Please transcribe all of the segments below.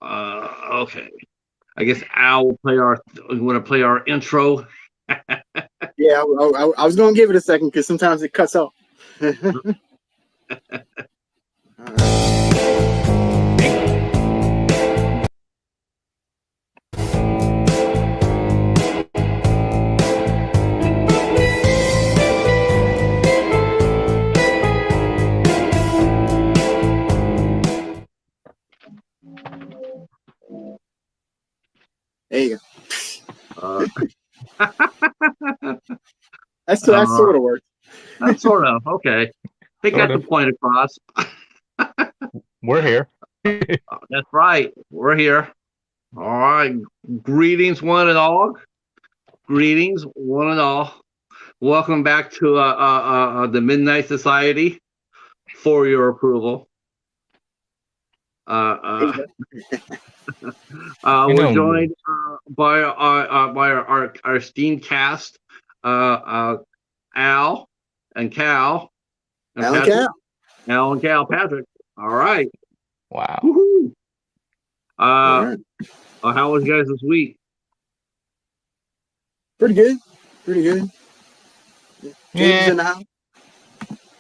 Okay. I guess Al will play our. We want to play our intro. Yeah, I was going to give it a second because sometimes it cuts off. There you Uh, go. That sort of works. That's sort of okay. They got Sort the of. point across. We're here. That's right. We're here. All right. Greetings, one and all. Greetings, one and all. Welcome back to the Midnight Society for your approval. We're joined by our esteemed cast, Al and Cal. And Al and Patrick. Cal. Al and Cal, Patrick. All right. Wow. Woohoo. Right. How was you guys this week? Pretty good. Pretty good. Yeah. In the house.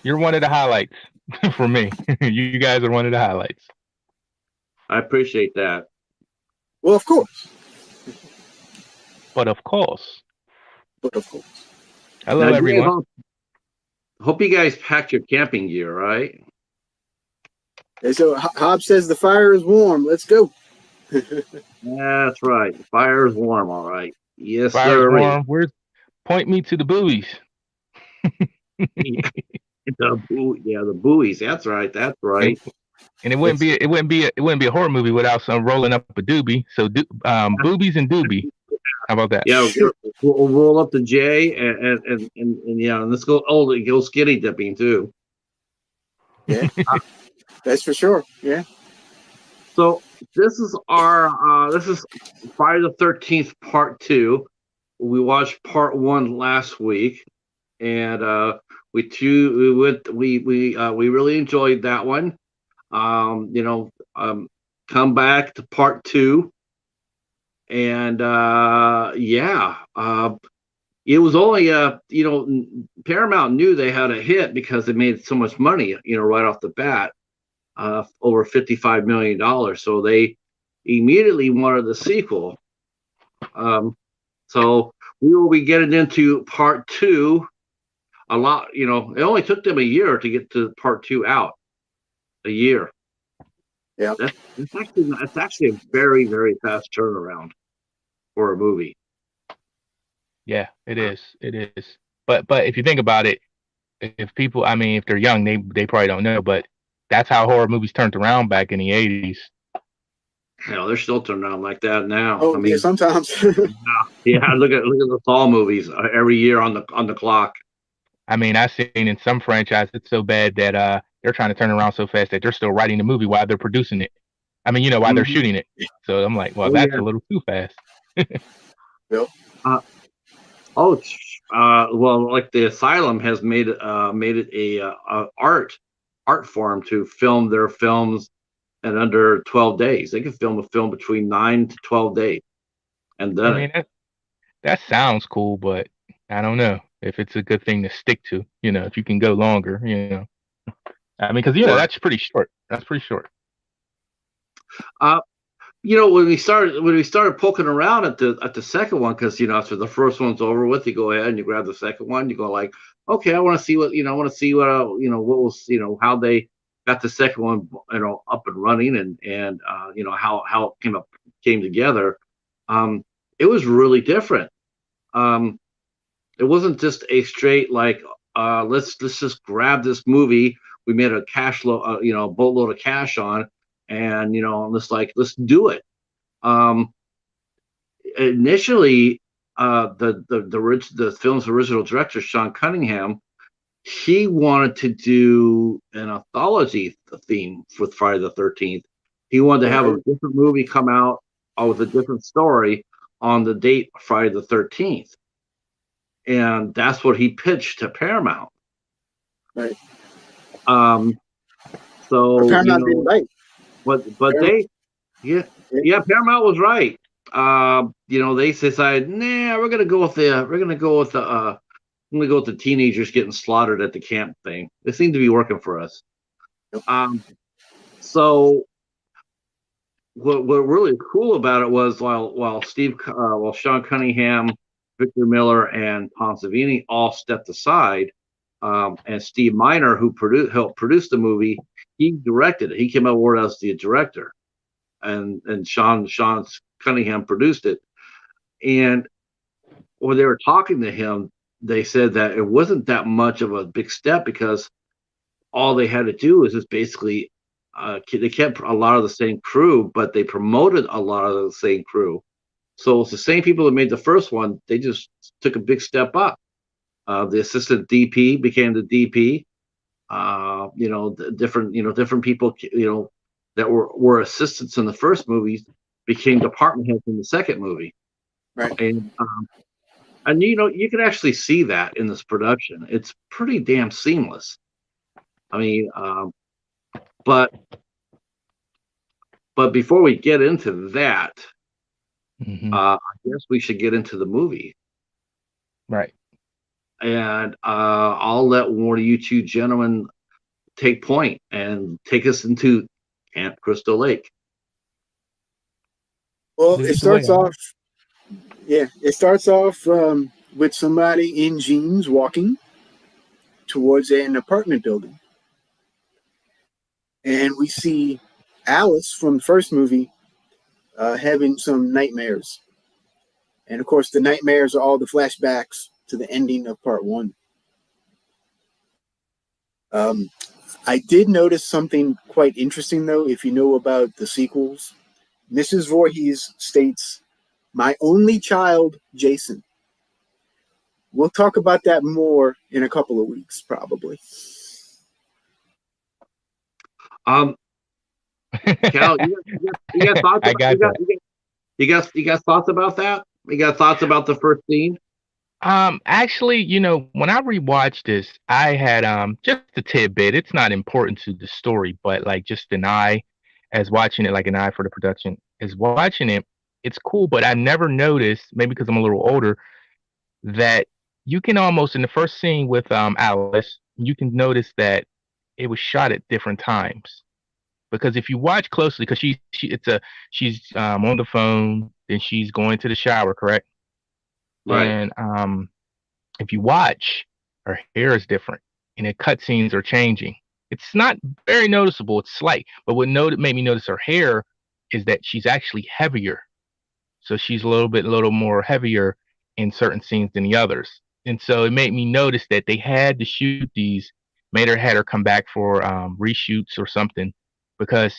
You're one of the highlights for me. You guys are one of the highlights. I appreciate that. Well, of course. But of course. Hello, now, everyone. Hope you guys packed your camping gear, right? And so Hobbs says the fire is warm. Let's go. That's right. The fire is warm, all right. Yes, Fire's sir. warm. Point me to the buoys. The buoys. That's right. That's right. And it wouldn't be a horror movie without some rolling up a doobie. So boobies and doobie. How about that? Yeah, we'll roll up the J and yeah, and let's go. Oh, go skinny dipping too. Yeah, that's for sure. Yeah. So this is Friday the 13th Part 2. We watched Part 1 last week, and we really enjoyed that one. Come back to Part 2, and it was only Paramount knew they had a hit because they made so much money, right off the bat, over $55 million. So they immediately wanted the sequel. So we will be getting into Part 2 a lot. It only took them a year to get to Part 2 out. A year. Yeah. That's actually a very, very fast turnaround for a movie. Yeah, it is. It is. But if you think about it, if people, if they're young, they probably don't know, but that's how horror movies turned around back in the 80s. Hell, they're still turning around like that now. Oh, yeah, sometimes. Yeah, look at the Saw movies every year on the clock. I've seen in some franchises it's so bad that they're trying to turn around so fast that they're still writing the movie while they're producing it. While they're shooting it. So I'm like, well, that's a little too fast. Bill? Well, like the Asylum has made it a art form to film their films in under 12 days. They can film a film between 9 to 12 days, and then that sounds cool, but I don't know if it's a good thing to stick to. If you can go longer, because that's pretty short. That's pretty short. When we started poking around at the second one, because after the first one's over with, you go ahead and you grab the second one. You go like, okay, I want to see what how they got the second one up and running, and how it came together. It was really different. It wasn't just a straight like let's just grab this movie we made a boatload of cash on, and let's do it. Initially, the film's original director, Sean Cunningham, he wanted to do an anthology theme with Friday the 13th. He wanted to have a different movie come out with a different story on the date Friday the 13th. And that's what he pitched to Paramount. Right. So Paramount didn't bite. But Yeah, yeah. Paramount was right. They decided, nah, we're gonna go with the teenagers getting slaughtered at the camp thing. It seemed to be working for us. Um, so what really cool about it was while Sean Cunningham, Victor Miller, and Tom Savini all stepped aside, and Steve Miner, who helped produce the movie, he directed it. He came aboard as the director, and Sean Cunningham produced it. And when they were talking to him, they said that it wasn't that much of a big step because all they had to do was just basically they kept a lot of the same crew, but they promoted a lot of the same crew. So it's the same people that made the first one. They just took a big step up. The assistant DP became the DP. Different people, that were assistants in the first movies became department heads in the second movie. Right. And you can actually see that in this production. It's pretty damn seamless. I mean, but before we get into that, I guess we should get into the movie. Right. And I'll let one of you two gentlemen take point and take us into Camp Crystal Lake. Well, it starts off with somebody in jeans walking towards an apartment building. And we see Alice from the first movie having some nightmares. And of course, the nightmares are all the flashbacks to the ending of part one. I did notice something quite interesting, though, if you know about the sequels. Mrs. Voorhees states, "My only child, Jason." We'll talk about that more in a couple of weeks, probably. Cal, you got thoughts? You got thoughts about that? You got thoughts about the first scene? Actually, when I rewatched this, I had just a tidbit. It's not important to the story, but like just an eye as watching it, like an eye for the production, is watching it. It's cool, but I never noticed, maybe because I'm a little older, that you can almost in the first scene with Alice, you can notice that it was shot at different times. Because if you watch closely, because she's on the phone, then she's going to the shower, correct? Right. And if you watch, her hair is different, and the cut scenes are changing. It's not very noticeable; it's slight. But what made me notice her hair is that she's actually heavier. So she's a little more heavier in certain scenes than the others. And so it made me notice that they had to shoot these, had her come back for reshoots or something, because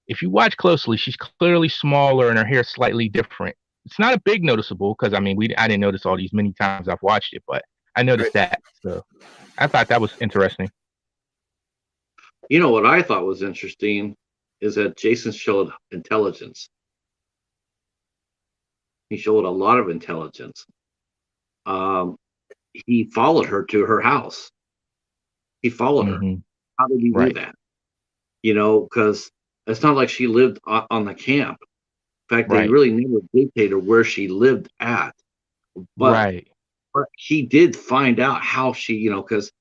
if you watch closely, she's clearly smaller and her hair slightly different. It's not a big noticeable because I didn't notice all these many times I've watched it, but I noticed that. So I thought that was interesting. What I thought was interesting is that Jason showed intelligence. He showed a lot of intelligence. He followed her to her house. He followed her. How did he do that? Because it's not like she lived on the camp. In fact, they really never dictated where she lived at. But he did find out how she, because,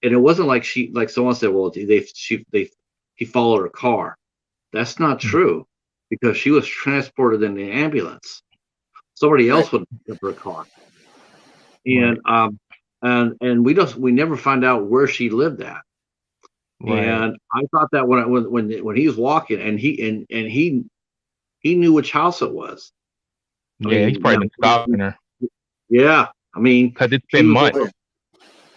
and it wasn't like someone said, well, he followed her car. That's not true, because she was transported in the ambulance. Somebody else would pick up her car. And and we never find out where she lived at. And I thought that when he was walking and he knew which house it was. He's probably been stalking her. Yeah, because it's been months,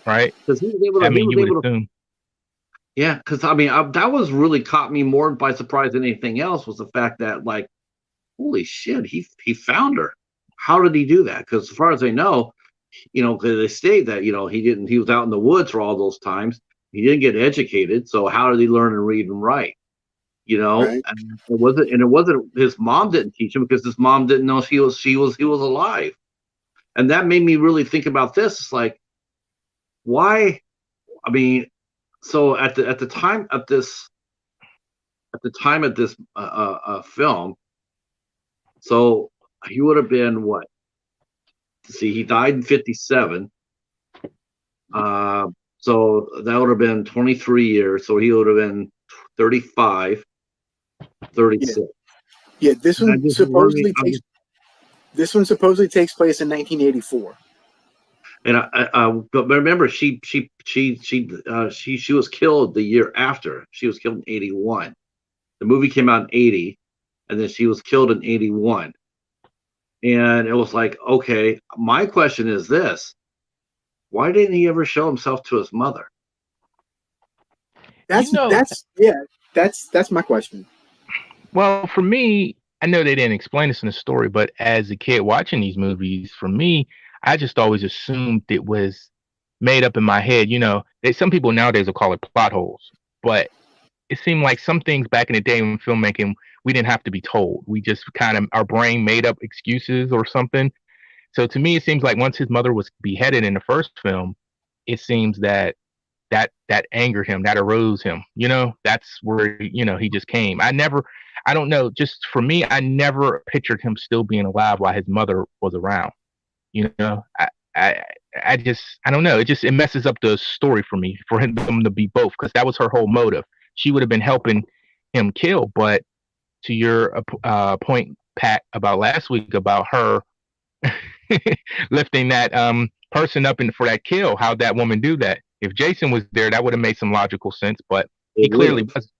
right? Because he was able to. You would assume. Yeah, because that was really caught me more by surprise than anything else, was the fact that, like, holy shit, he found her. How did he do that? Because as far as I know, they say that he was out in the woods for all those times. He didn't get educated, so how did he learn to read and write? And it wasn't his mom didn't teach him, because his mom didn't know he was alive. And that made me really think about this. It's like, why? So at the time of this at the time of this film. So he would have been what? See, he died in 57. So that would have been 23 years. So he would have been 35, 36. Yeah. This one supposedly takes place in 1984. And but remember, she was killed the year after. She was killed in 81. The movie came out in 80, and then she was killed in 81. And it was like, okay, my question is this: why didn't he ever show himself to his mother? That's my question. Well, for me, I know they didn't explain this in the story, but as a kid watching these movies, for me, I just always assumed it was made up in my head. Some people nowadays will call it plot holes, but it seemed like some things back in the day in filmmaking, we didn't have to be told. We just kind of, our brain made up excuses or something. So to me, it seems like once his mother was beheaded in the first film, it seems that angered him, that arose him. That's where, he just came. I don't know, just for me, I never pictured him still being alive while his mother was around. I don't know. It messes up the story for me, for him to be both, because that was her whole motive. She would have been helping him kill, but to your point, Pat, about last week about her lifting that person up for that kill, how'd that woman do that? If Jason was there, that would have made some logical sense, but he clearly was.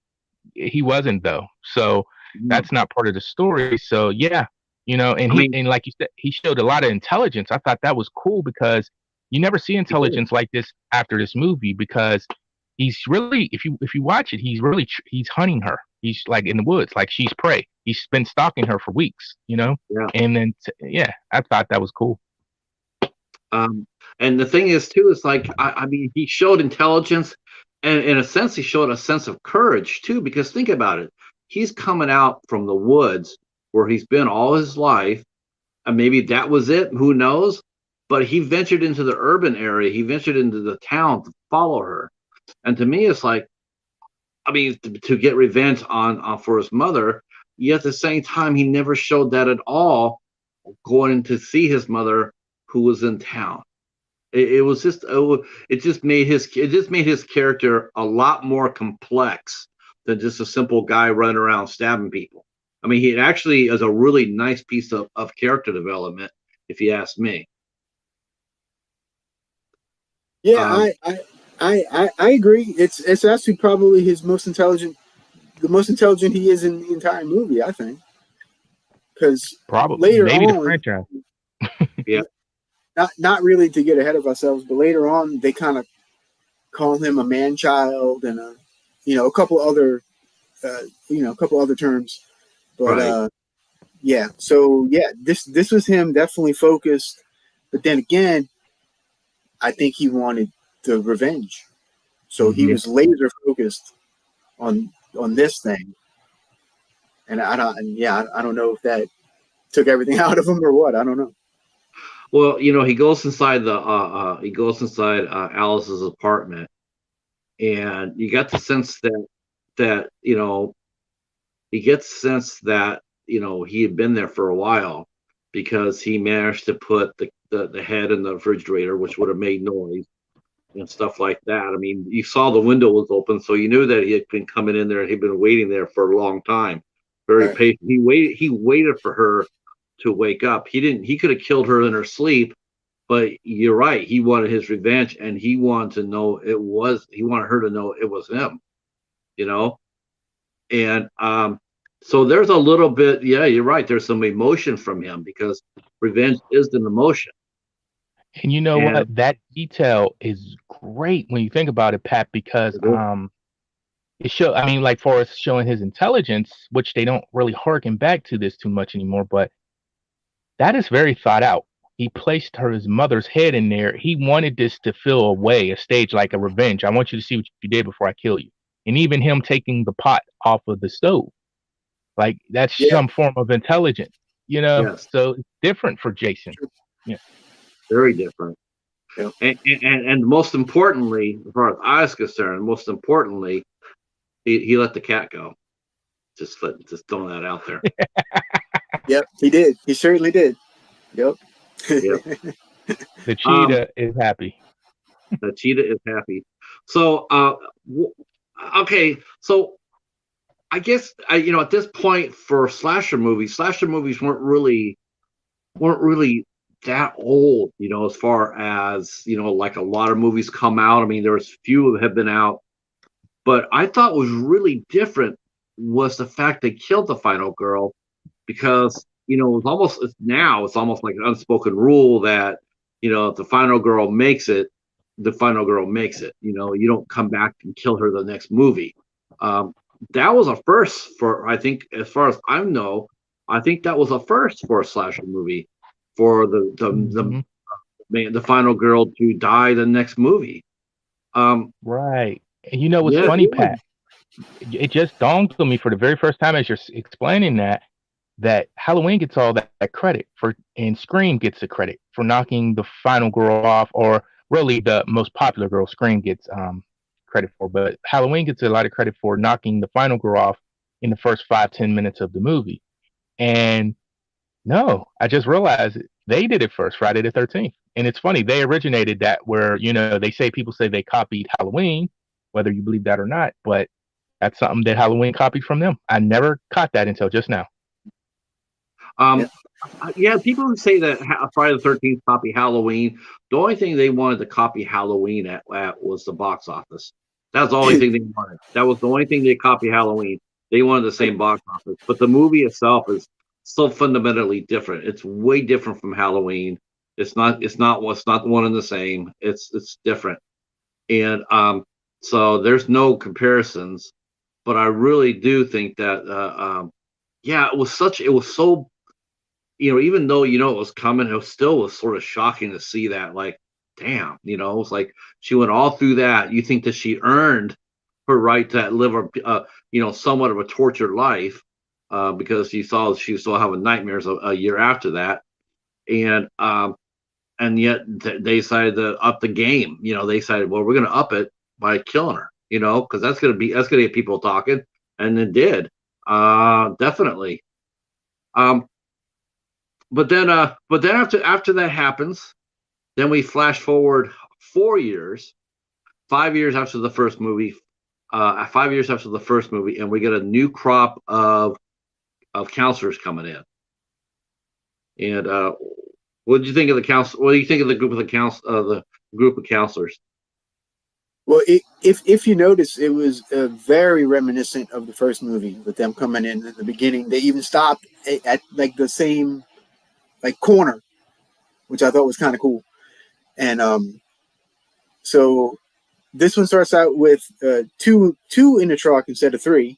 He wasn't, though. So that's not part of the story. So yeah, and like you said, he showed a lot of intelligence. I thought that was cool because you never see intelligence like this after this movie, because he's really, if you watch it, he's hunting her. He's like in the woods, like she's prey. He's been stalking her for weeks, Yeah. And then I thought that was cool. And the thing is too, is like, I mean, he showed intelligence, and in a sense, he showed a sense of courage too, because think about it. He's coming out from the woods where he's been all his life, and maybe that was it, who knows? But he ventured into the urban area. He ventured into the town to follow her. And to me, it's like, I mean, to get revenge on for his mother, yet at the same time, he never showed that at all going to see his mother, who was in town. It just made his character a lot more complex than just a simple guy running around stabbing people. I mean, he actually is a really nice piece of character development, if you ask me. Yeah, I agree. It's actually probably the most intelligent he is in the entire movie, I think. Because probably later maybe on, the franchise. Yeah. Not really to get ahead of ourselves, but later on they kind of call him a man child and a couple other terms. But Right. yeah, so yeah, this was him definitely focused. But then again, I think he wanted the revenge, so he was laser focused on this thing. And I don't know if that took everything out of him or what. I don't know. Well, he goes inside Alice's apartment, and you got the sense that he gets the sense that he had been there for a while, because he managed to put the head in the refrigerator, which would have made noise and stuff like that. I mean, you saw the window was open, so you knew that he had been coming in there, and he'd been waiting there for a long time. Very patient. He waited for her to wake up. He could have killed her in her sleep, but you're right. He wanted his revenge, and he wanted her to know it was him, and so there's a little bit, yeah, you're right. There's some emotion from him, because revenge is an emotion. And you know what? That detail is great when you think about it, Pat, because I mean, like, for us showing his intelligence, which they don't really harken back to this too much anymore, but that is very thought out. He placed his mother's head in there. He wanted this to feel a stage like a revenge. I want you to see what you did before I kill you. And even him taking the pot off of the stove, like, that's some form of intelligence, Yes. So it's different for Jason. Yeah. Very different. Yeah. And most importantly, as far as I was concerned, he let the cat go. Just throwing that out there. Yep, he did. He certainly did. Yep. Yeah. The cheetah is happy. The cheetah is happy. So, okay. So, I guess at this point for slasher movies weren't really that old. As far as like a lot of movies come out. I mean, there's few that have been out, but I thought was really different was the fact they killed the final girl, because it's almost like an unspoken rule that if the final girl makes it, the final girl makes it. You don't come back and kill her the next movie. That was a first for, I think, as far as I know. I think that was a first for a slasher movie, for the final girl to die the next movie. Right. And what's Yeah, funny, Pat? It just dawned on me for the very first time as you're explaining that Halloween gets all that credit and Scream gets the credit for knocking the final girl off, or really the most popular girl Scream gets credit for, but Halloween gets a lot of credit for knocking the final girl off in the first 5-10 minutes of the movie. And no, I just realized they did it first, Friday the 13th. And it's funny, they originated that, where people say they copied Halloween, whether you believe that or not, but that's something that Halloween copied from them. I never caught that until just now. Yeah, people who say that Friday the 13th copy Halloween, the only thing they wanted to copy Halloween at was the box office. That's the only thing they wanted. That was the only thing they copied Halloween. They wanted the same box office, but the movie itself is so fundamentally different. It's way different from Halloween. It's not one and the same. It's different, and so there's no comparisons. But I really do think that it was so, even though it was coming, it was sort of shocking to see that. Like, damn, it was like she went all through that. You think that she earned her right to live somewhat of a tortured life, because she was still having nightmares a year after that, and yet they decided to up the game. They decided, well, we're going to up it by killing her, because that's going to get people talking, and it did, definitely. But then after that happens, then we flash forward 4 years, 5 years after the first movie, 5 years after the first movie, and we get a new crop of counselors coming in. And what did you think of the counsel? What do you think of the group of counselors? Well, if you notice, it was very reminiscent of the first movie with them coming in the beginning. They even stopped at like the same corner, which I thought was kind of cool. And so this one starts out with two in the truck instead of three,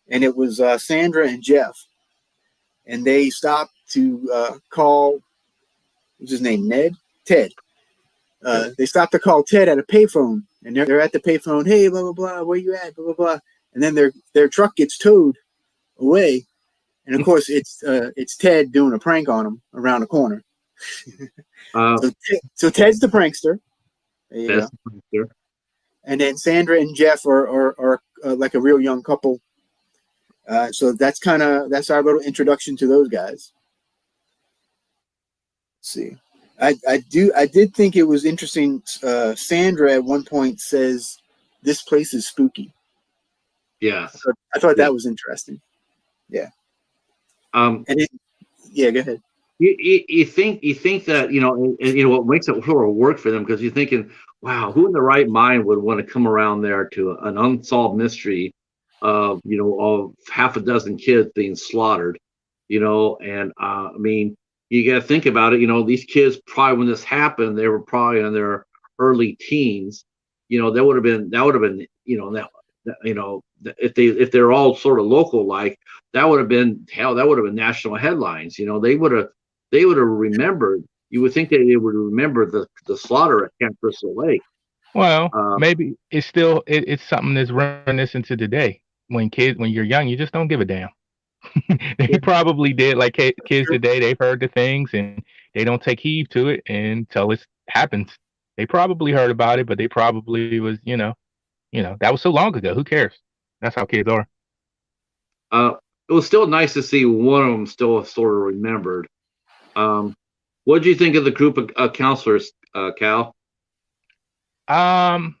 and it was Sandra and Jeff, and they stopped to call. What's his name? Ted. They stopped to call Ted at a payphone, and they're at the payphone. Hey, blah blah blah. Where you at? Blah blah blah. And then their truck gets towed away, and of course it's Ted doing a prank on them around the corner. So Ted's the prankster. There you go. The prankster. And then Sandra and Jeff are like a real young couple. So that's our little introduction to those guys. Let's see. I did think it was interesting. Sandra at one point says, "This place is spooky." Yeah, so I thought that was interesting. Yeah. Go ahead. You think that what makes it sort of work for them, because you're thinking, wow, who in the right mind would want to come around there to an unsolved mystery of half a dozen kids being slaughtered, and I mean, you got to think about it. These kids probably, when this happened, they were probably in their early teens. That would have been if they're all sort of local, like that would have been national headlines. They would have remembered. You would think that they would remember the slaughter at Camp Crystal Lake. Well, maybe it's still it's something that's reminiscent to today. When you're young, you just don't give a damn. They probably did, like kids today. They've heard the things and they don't take heed to it until it happens. They probably heard about it, but they probably was, that was so long ago. Who cares? That's how kids are. it was still nice to see one of them still sort of remembered. What did you think of the group of counselors, Cal? Um,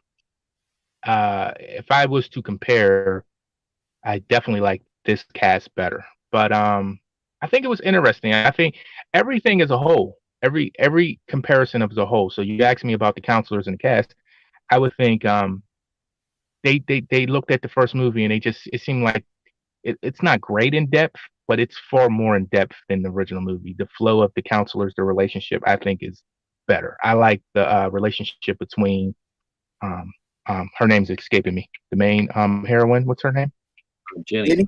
if I was to compare, I definitely like this cast better. But I think it was interesting. I think everything as a whole, every comparison as a whole. So you asked me about the counselors and the cast. I would think they looked at the first movie and it seemed like it's not great in depth, but it's far more in depth than the original movie. The flow of the counselors, the relationship, I think is better. I like the relationship between um her name's escaping me. The main heroine, what's her name? Jenny.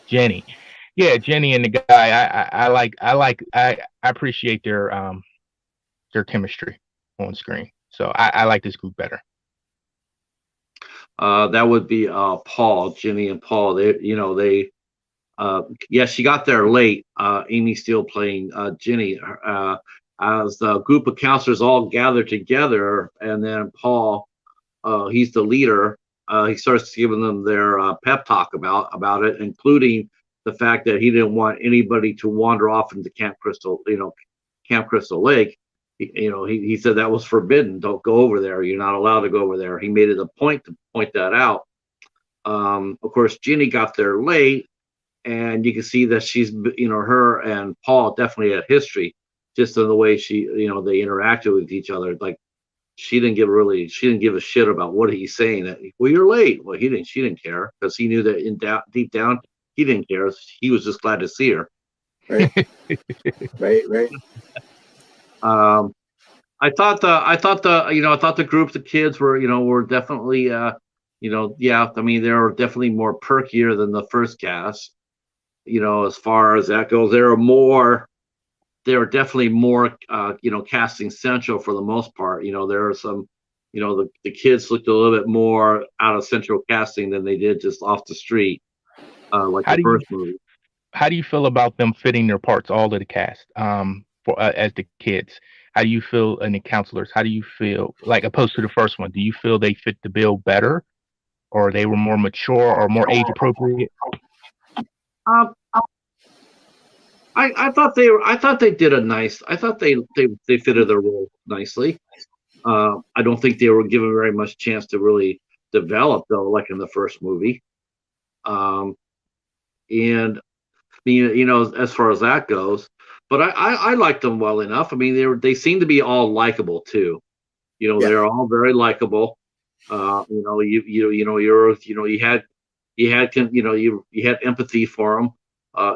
Jenny. Yeah, Jenny and the guy. I appreciate their chemistry on screen. So I like this group better. That would be Paul, Jenny, and Paul. Yeah, she got there late. Amy Steele playing Jenny. As the group of counselors all gathered together, and then Paul, he's the leader. He starts giving them their pep talk about it, including the fact that he didn't want anybody to wander off into Camp Crystal Lake. He said that was forbidden. Don't go over there. You're not allowed to go over there. He made it a point to point that out. Of course, Ginny got there late, and you can see that she's, her and Paul definitely had history, just in the way they interacted with each other. Like she didn't give a shit about what he's saying. That, well, you're late. Well, she didn't care, because he knew that deep down he didn't care. He was just glad to see her. Right. right. I thought the group of kids were definitely yeah. I mean, they were definitely more perkier than the first cast. As far as that goes, they were definitely more casting central for the most part. There are some, the kids looked a little bit more out of central casting than they did just off the street, like the first movie. How do you feel about them fitting their parts, all of the cast, for as the kids? How do you feel in the counselors? How do you feel, like, opposed to the first one? Do you feel they fit the bill better, or they were more mature or more age appropriate? I thought they did I thought they fitted their role nicely. I don't think they were given very much chance to really develop, though, like in the first movie. And as far as that goes, but I liked them well enough. I mean, they seem to be all likable too. Yeah. They're all very likable. You had empathy for them.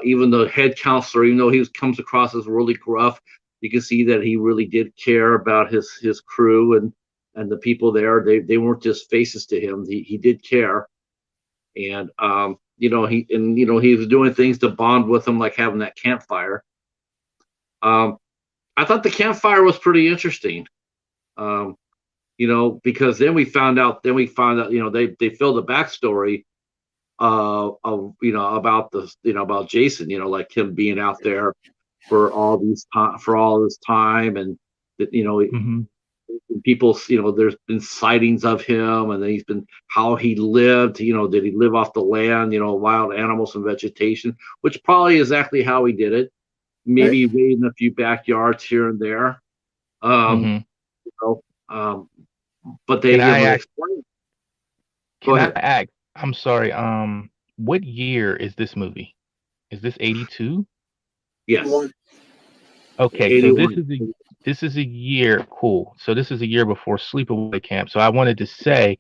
Even the head counselor, even though comes across as really gruff, you can see that he really did care about his crew and the people there. They weren't just faces to him. He did care, and he was doing things to bond with them, like having that campfire. I thought the campfire was pretty interesting. Because then we found out, they filled the backstory of about Jason, like him being out there for all this time, and that people, there's been sightings of him, and then he's been how he lived. Did he live off the land, wild animals and vegetation, which probably exactly how he did it. Maybe raiding a few backyards here and there. But they explain. Go ahead. I'm sorry. What year is this movie? Is this 82? Yes. Okay, 81. so this is a year. Cool. So this is a year before Sleepaway Camp. So I wanted to say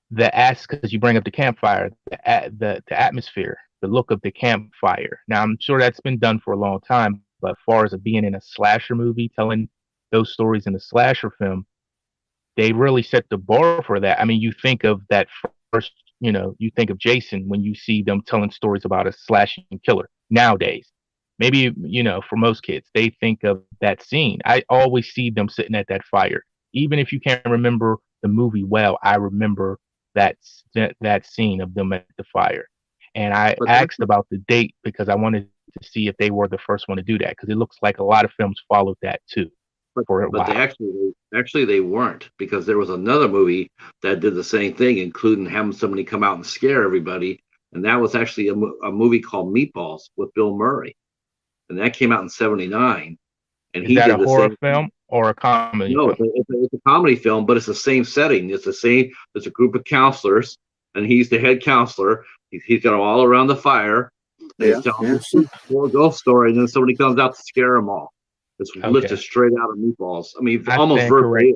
because you bring up the campfire, the atmosphere, the look of the campfire. Now I'm sure that's been done for a long time, but as far as it being in a slasher movie, telling those stories in a slasher film, they really set the bar for that. I mean, you think of that first, you think of Jason when you see them telling stories about a slashing killer nowadays. Maybe, for most kids, they think of that scene. I always see them sitting at that fire. Even if you can't remember the movie well, I remember that scene of them at the fire. And I asked about the date because I wanted to see if they were the first one to do that, because it looks like a lot of films followed that too. But they weren't, because there was another movie that did the same thing, including having somebody come out and scare everybody. and that was actually a movie called Meatballs with Bill Murray, and that came out in '79. And Is he that did a the horror same. film or a comedy No, film? it's a comedy film, but it's the same setting. It's the same. There's a group of counselors, and he's the head counselor. He's got them all around the fire, and Yeah, he's telling yeah. this poor ghost story, and then somebody comes out to scare them all. It's lifted Okay. straight out of Meatballs. I mean, I almost stand corrected. verbatim.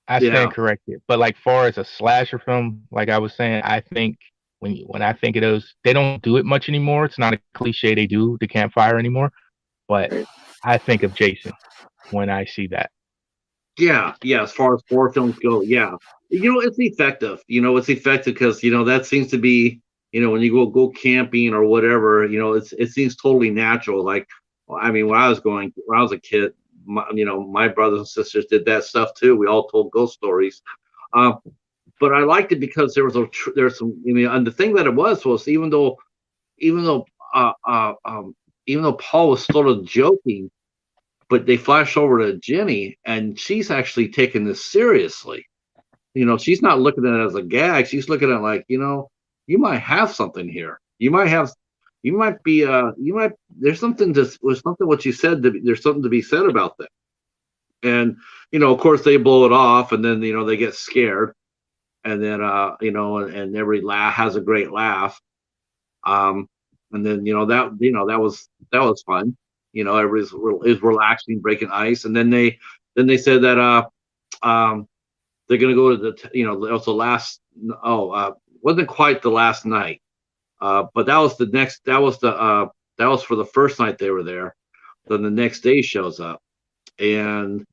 I Yeah, stand corrected. But like far as a slasher film, like I was saying, I think when I think of those, they don't do it much anymore. It's not a cliche they do the campfire anymore. But Right. I think of Jason when I see that. yeah. As far as horror films go, yeah, it's effective. It's effective because that seems to be when you go camping or whatever. It seems totally natural. Like, I mean, when I was a kid, my brothers and sisters did that stuff too. We all told ghost stories. Uh, but I liked it because there's some. And the thing that it was even though uh, uh, um, even though Paul was sort of joking, but they flash over to Jenny, and she's actually taking this seriously. She's not looking at it as a gag. She's looking at it like, you might have something here. You might be, there's something what you said. There's something to be said about that. And, of course they blow it off, and then, they get scared. And then, and every laugh has a great laugh. And then, that was fun. Everybody's is relaxing, breaking ice. And then they said that, they're going to go to it was the last, wasn't quite the last night. But that was that was for the first night they were there. Then the next day shows up, and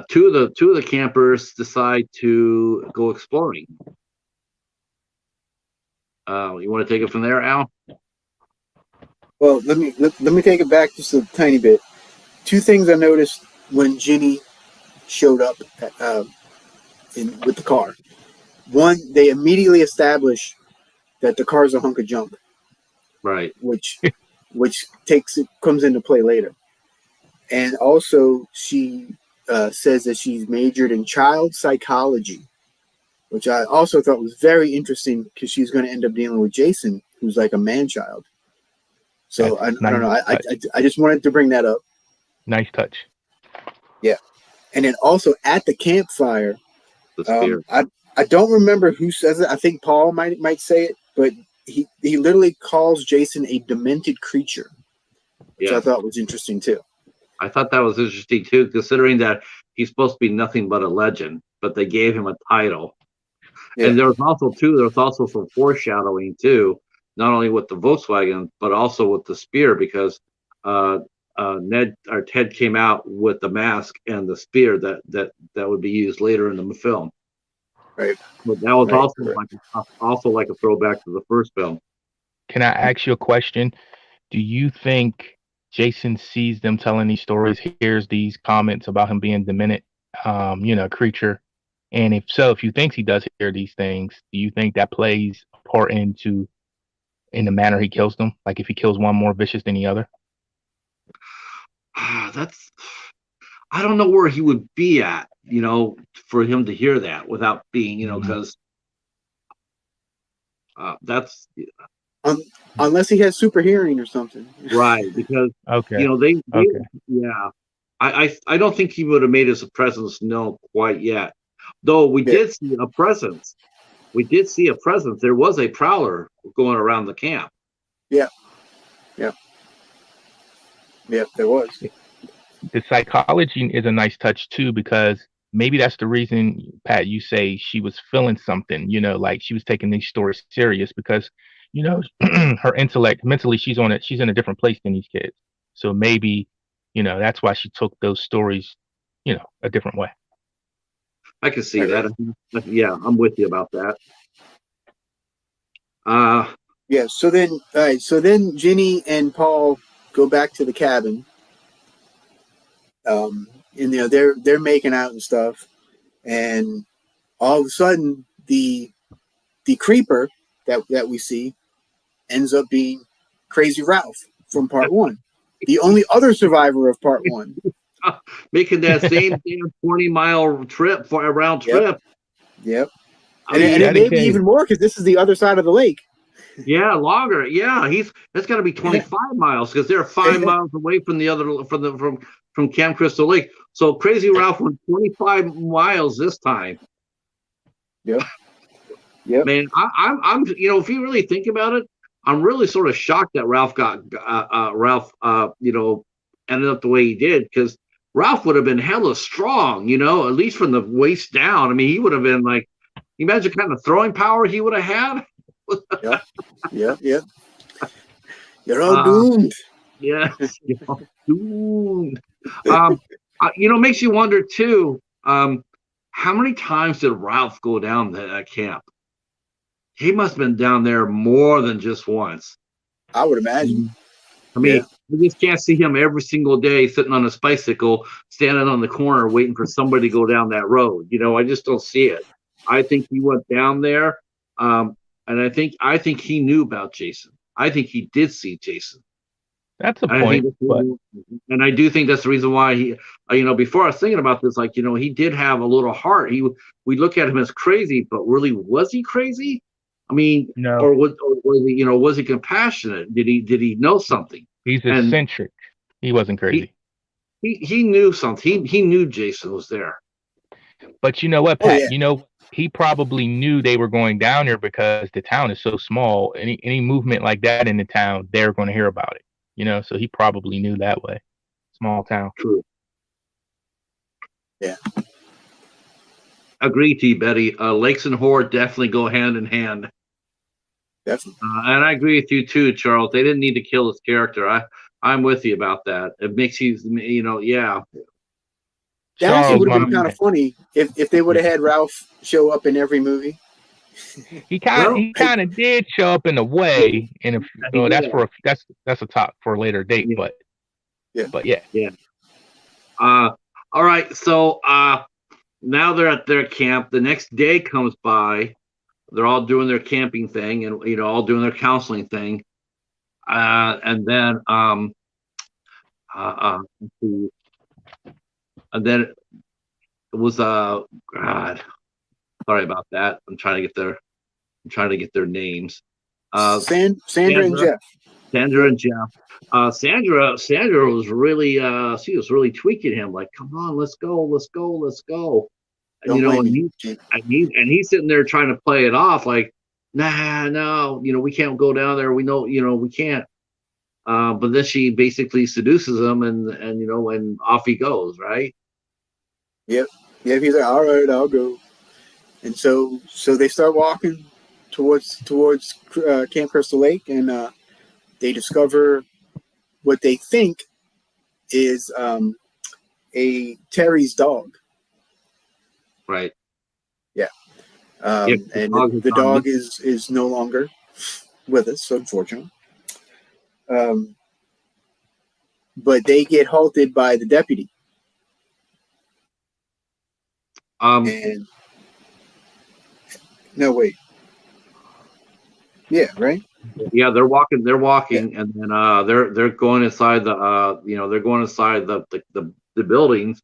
two of the campers decide to go exploring. You want to take it from there, Al? Well, let me take it back just a tiny bit. Two things I noticed when Ginny showed up with the car. One, they immediately establish that the car's a hunk of junk, Right. which comes into play later. And also, she says that she's majored in child psychology, which I also thought was very interesting because she's going to end up dealing with Jason, who's like a man-child. So I don't know. I just wanted to bring that up. Nice touch. Yeah. And then also at the campfire, The spear. I don't remember who says it. I think Paul might say it, but he literally calls Jason a demented creature, which I thought was interesting too. I thought that was interesting too, considering that he's supposed to be nothing but a legend, but they gave him a title. Yeah. And there was also some foreshadowing too, not only with the Volkswagen, but also with the spear, because Ted came out with the mask and the spear that would be used later in the film. Right. But that was also like a throwback to the first film. Can I ask you a question? Do you think Jason sees them telling these stories, hears these comments about him being demented, creature? And if so, if you think he does hear these things, do you think that plays a part in the manner he kills them? Like if he kills one more vicious than the other? I don't know where he would be at, for him to hear that without being, because that's unless he has super hearing or something. Right, because okay. Yeah. I don't think he would have made his presence known quite yet. Though we did see a presence. There was a prowler going around the camp. Yeah, there was. The psychology is a nice touch too, because maybe that's the reason, Pat, you say she was feeling something, like she was taking these stories serious, because her intellect, mentally, she's in a different place than these kids. So maybe, that's why she took those stories, a different way. I can see that. Yeah, I'm with you about that. Yeah. So then Ginny and Paul go back to the cabin. And they're making out and stuff, and all of a sudden the creeper that we see ends up being Crazy Ralph from part one, the only other survivor of part one, making that same 20-mile trip for a round trip. Yep. And it may be even more because this is the other side of the lake. Yeah, longer. Yeah, that's got to be 25 miles because they're 5 miles away from the other from Camp Crystal Lake. So Crazy Ralph went 25 miles this time. Yep. Yep. Man, I'm if you really think about it, I'm really sort of shocked that Ralph ended up the way he did, because Ralph would have been hella strong, at least from the waist down. I mean, he would have been like, imagine kind of throwing power he would have had. Yeah. You're all doomed. Yes, you're all doomed. Makes you wonder too. How many times did Ralph go down to that camp? He must have been down there more than just once. I would imagine. I mean, we just can't see him every single day sitting on his bicycle, standing on the corner, waiting for somebody to go down that road. I just don't see it. I think he went down there, and I think he knew about Jason. I think he did see Jason. That's a point. And I do think that's the reason why he, before I was thinking about this, he did have a little heart. We look at him as crazy, but really, was he crazy? I mean, no. Or was he compassionate? Did he know something? He's eccentric. He wasn't crazy. He knew something. He knew Jason was there. But you know what, Pat? He probably knew they were going down there because the town is so small. Any movement like that in the town, they're going to hear about it. So he probably knew that way. Small town. True. Yeah. Agree to you, Betty. Lakes and Horde definitely go hand in hand. Definitely. And I agree with you too, Charles. They didn't need to kill his character. I'm with you about that. It makes yeah. That actually would have been kind of funny if they would have had Ralph show up in every movie. He kind of did show up in a way, and that's a talk for a later date. Yeah. But yeah. All right. So now they're at their camp. The next day comes by. They're all doing their camping thing, and all doing their counseling thing. And then it was God. Sorry about that. I'm trying to get their names. Sandra and Jeff. Sandra and Jeff. Sandra was really she was really tweaking him, like, come on, let's go. And he's sitting there trying to play it off like, nah, no, we can't go down there. We know, we can't. But then she basically seduces him, and off he goes, right? Yep. Yeah, he's like, all right, I'll go. And so they start walking towards Camp Crystal Lake, and they discover what they think is a Terry's dog. Right. Yeah. And the dog is no longer with us, unfortunately. But they get halted by the deputy. And no, wait. Yeah, right. Yeah, they're walking, yeah. And then they're going inside the buildings,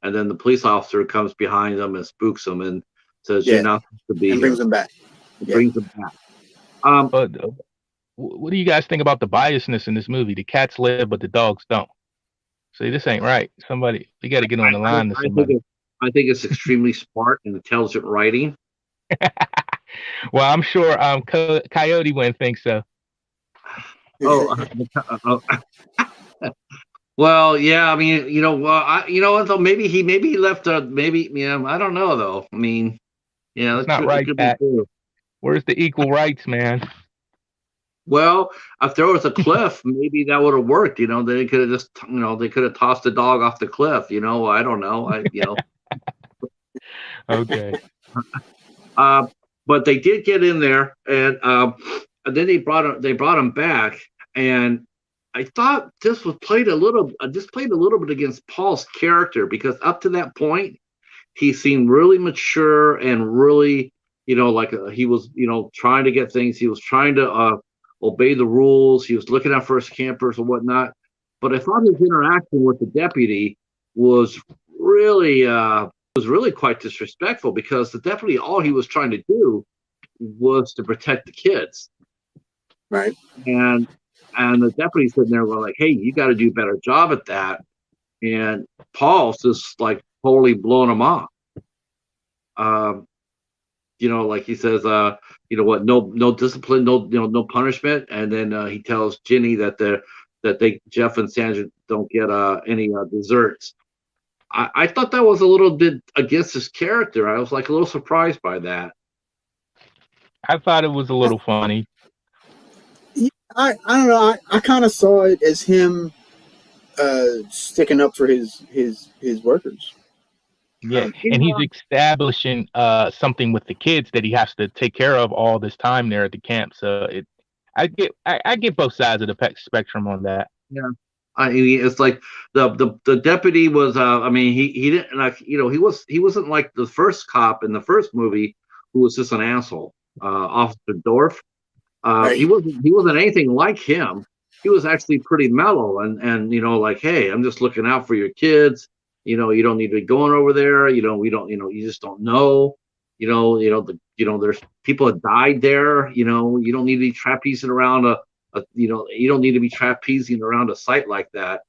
and then the police officer comes behind them and spooks them and says, "You're not supposed to be here." And brings them back. Brings them back. But what do you guys think about the biasness in this movie? The cats live, but the dogs don't. See, this ain't right. Somebody, you got to get on the line to somebody. I think it's extremely smart and intelligent writing. Well, I'm sure Coyote wouldn't think so. Well, yeah. I mean, so maybe he left. I don't know though. I mean, yeah, it's not right, Pat. Where's the equal rights, man? Well, if there was a cliff, maybe that would have worked. They could have just, they could have tossed the dog off the cliff. I don't know. Okay. But they did get in there, and then they brought him back, and I thought this was played a little bit against Paul's character, because up to that point he seemed really mature and really, like he was, trying to get things. He was trying to obey the rules. He was looking out for his campers and whatnot. But I thought his interaction with the deputy was really was really quite disrespectful because the deputy, all he was trying to do was to protect the kids. Right. And the deputy sitting there were like, hey, you got to do a better job at that. And Paul's just like totally blowing him off. Like he says, you know what, no discipline, no punishment. And then he tells Ginny that Jeff and Sandra don't get any desserts. I thought that was a little bit against his character. I was like a little surprised by that. I thought it was a little funny. Yeah, I don't know. I kind of saw it as him sticking up for his workers. Yeah, and he's establishing something with the kids that he has to take care of all this time there at the camp. So I get both sides of the spectrum on that. Yeah, I mean, it's like the deputy was. I mean, he didn't like. He wasn't like the first cop in the first movie who was just an asshole. Officer Dorff. Right. He wasn't anything like him. He was actually pretty mellow and like, hey, I'm just looking out for your kids. You don't need to be going over there. We don't. You just don't know. There's people that died there. You don't need to be trapezing around you don't need to be trapezing around a site like that.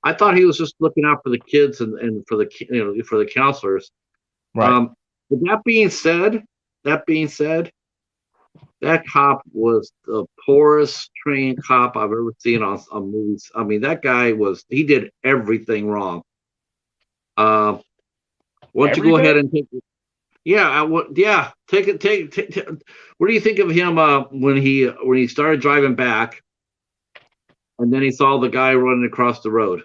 I thought he was just looking out for the kids and for the counselors. Right. But that being said, that cop was the poorest trained cop I've ever seen on movies. I mean, that guy he did everything wrong. Why don't you go ahead and take it? Yeah, take it. What do you think of him when he started driving back, and then he saw the guy running across the road?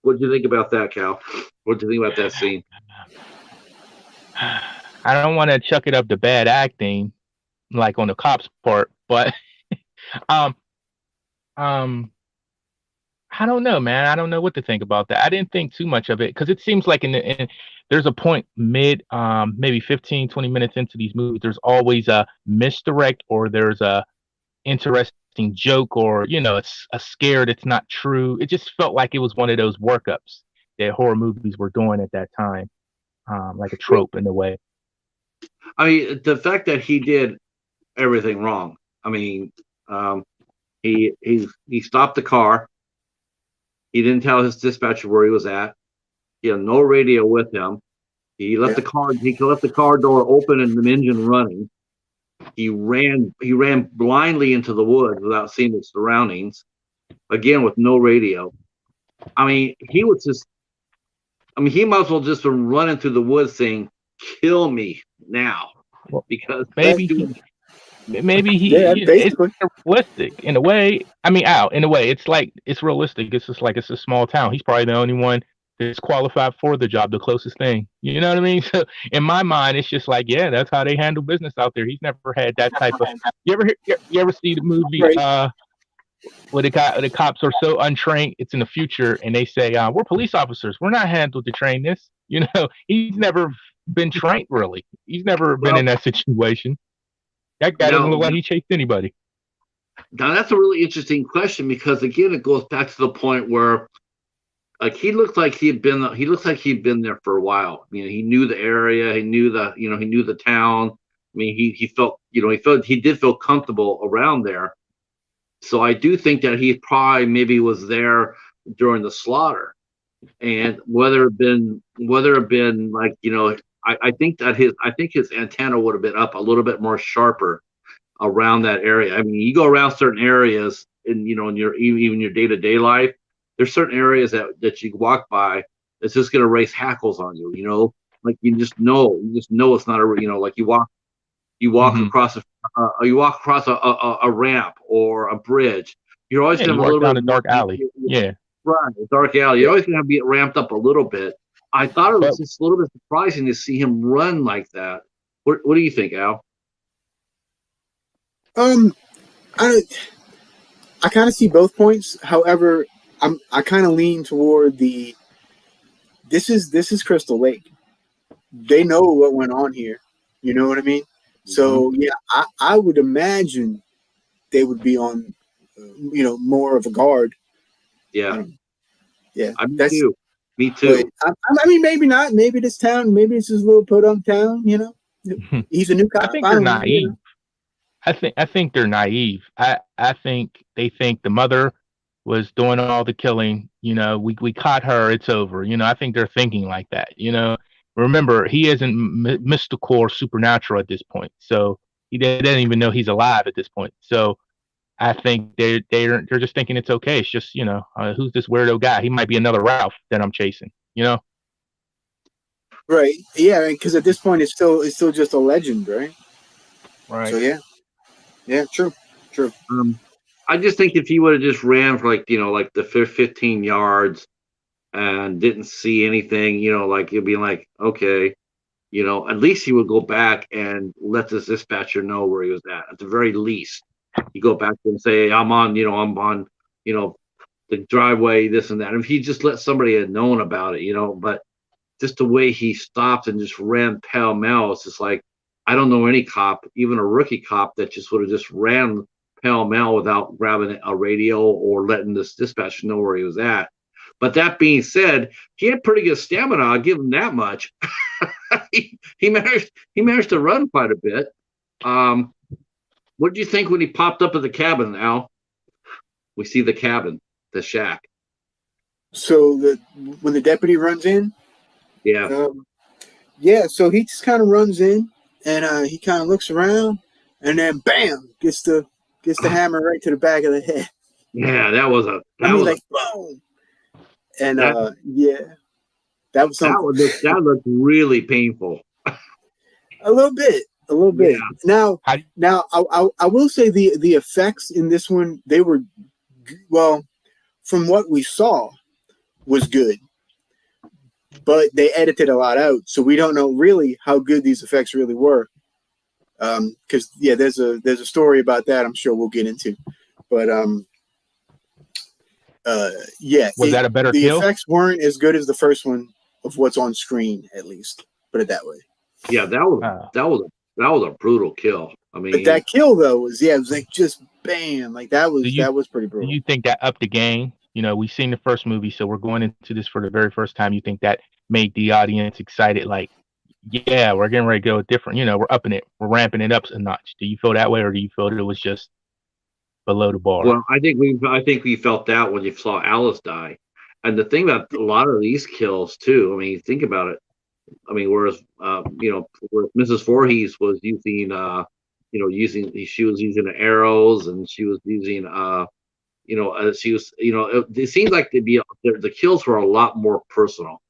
What do you think about that, Cal? What do you think about that scene? I don't want to chuck it up to bad acting, like on the cops' part, but I don't know, man. I don't know what to think about that. I didn't think too much of it because it seems like there's a point maybe 15, 20 minutes into these movies, there's always a misdirect or there's a interesting joke or, it's a scare that's not true. It just felt like it was one of those workups that horror movies were doing at that time, like a trope in a way. I mean, the fact that he did everything wrong. I mean, he stopped the car. He didn't tell his dispatcher where he was at. He had no radio with him. He left the car door open and the engine running. He ran blindly into the woods without seeing his surroundings. Again, with no radio. I mean, he might as well just been running through the woods saying, "Kill me now," because maybe he it's realistic in a way. I mean, in a way, it's realistic. It's just like it's a small town. He's probably the only one that's qualified for the job, the closest thing. You know what I mean? So in my mind, it's just like, yeah, that's how they handle business out there. He's never had that type of. You ever see the movie where the cops are so untrained? It's in the future, and they say, "We're police officers. We're not handled to train this." He's never been trained really. He's never been in that situation. That guy doesn't look like he chased anybody. Now that's a really interesting question because again, it goes back to the point where, like, he looks like he'd been there for a while. He knew the area, he knew the town. I mean, he did feel comfortable around there. So I do think that he probably maybe was there during the slaughter, and whether it been like I think his antenna would have been up a little bit more sharper around that area. I mean, you go around certain areas in your day-to-day life, there's certain areas that you walk by that's just going to raise hackles on you. Like you just know it's not like you walk Mm-hmm. across a ramp or a bridge. You're always going to walk down a dark alley. Yeah. Right, a dark alley. You're always going to be ramped up a little bit. I thought it was just a little bit surprising to see him run like that. What do you think, Al? I kind of see both points. However, I kind of lean toward this is Crystal Lake. They know what went on here. You know what I mean? Mm-hmm. So yeah, I would imagine they would be on, more of a guard. Yeah. Yeah. I do too. Me But too. I mean, maybe not. Maybe this town, maybe it's this little podunk town. You know, he's a new I cop. think I they're don't know. You naive. know, I think they're naive. I think they think the mother was doing all the killing. We caught her. It's over. I think they're thinking like that. Remember, he isn't mystical or supernatural at this point, so they doesn't even know he's alive at this point. So I think they're just thinking it's okay. It's just who's this weirdo guy? He might be another Ralph that I'm chasing. right? Yeah, because at this point, it's still just a legend, right? So Right. yeah, true. Um, I just think if he would have just ran for like the 15 yards and didn't see anything, like you'd be like, okay, at least he would go back and let this dispatcher know where he was at the very least. You go back and say, I'm on, you know, the driveway, this and that. If he just let somebody had known about it, but just the way he stopped and just ran pell mell, it's just like, I don't know any cop, even a rookie cop, that just would have just ran pell mell without grabbing a radio or letting this dispatcher know where he was at. But that being said, he had pretty good stamina. I'll give him that much. he managed to run quite a bit. Um, what did you think when he popped up at the cabin, Al? We see the cabin, the shack. So when the deputy runs in, Yeah, yeah, so he just kind of runs in and he kind of looks around and then bam gets the hammer right to the back of the head. yeah, that was I mean, like boom, and that yeah, that was something. that looked really painful. A little bit, a little Yeah, bit. Now, How, now I will say the effects in this one, they were, well, from what we saw, was good, but they edited a lot out, so we don't know really how good these effects really were. Because yeah, there's a story about that I'm sure we'll get into, but yeah, was that a better the kill? effects weren't as good as the first one of what's on screen, at least. Put it that way. yeah, Uh, that was a brutal kill. I But mean, that kill though was, yeah, it was like just bam, like that do was you that was pretty do brutal. you think that upped the game? We've seen the first movie, so we're going into this for the very first time. You think that made the audience excited? Like, yeah, we're getting ready to go different. We're upping it, we're ramping it up a notch. Do you feel that way, or do you feel that it was just below the bar? well, I think we felt that when you saw Alice die, and the thing about a lot of these kills too. I mean, think about it. I mean, whereas Mrs. Voorhees was using, she was using the arrows, and she was using, she was, it seems like the kills were a lot more personal.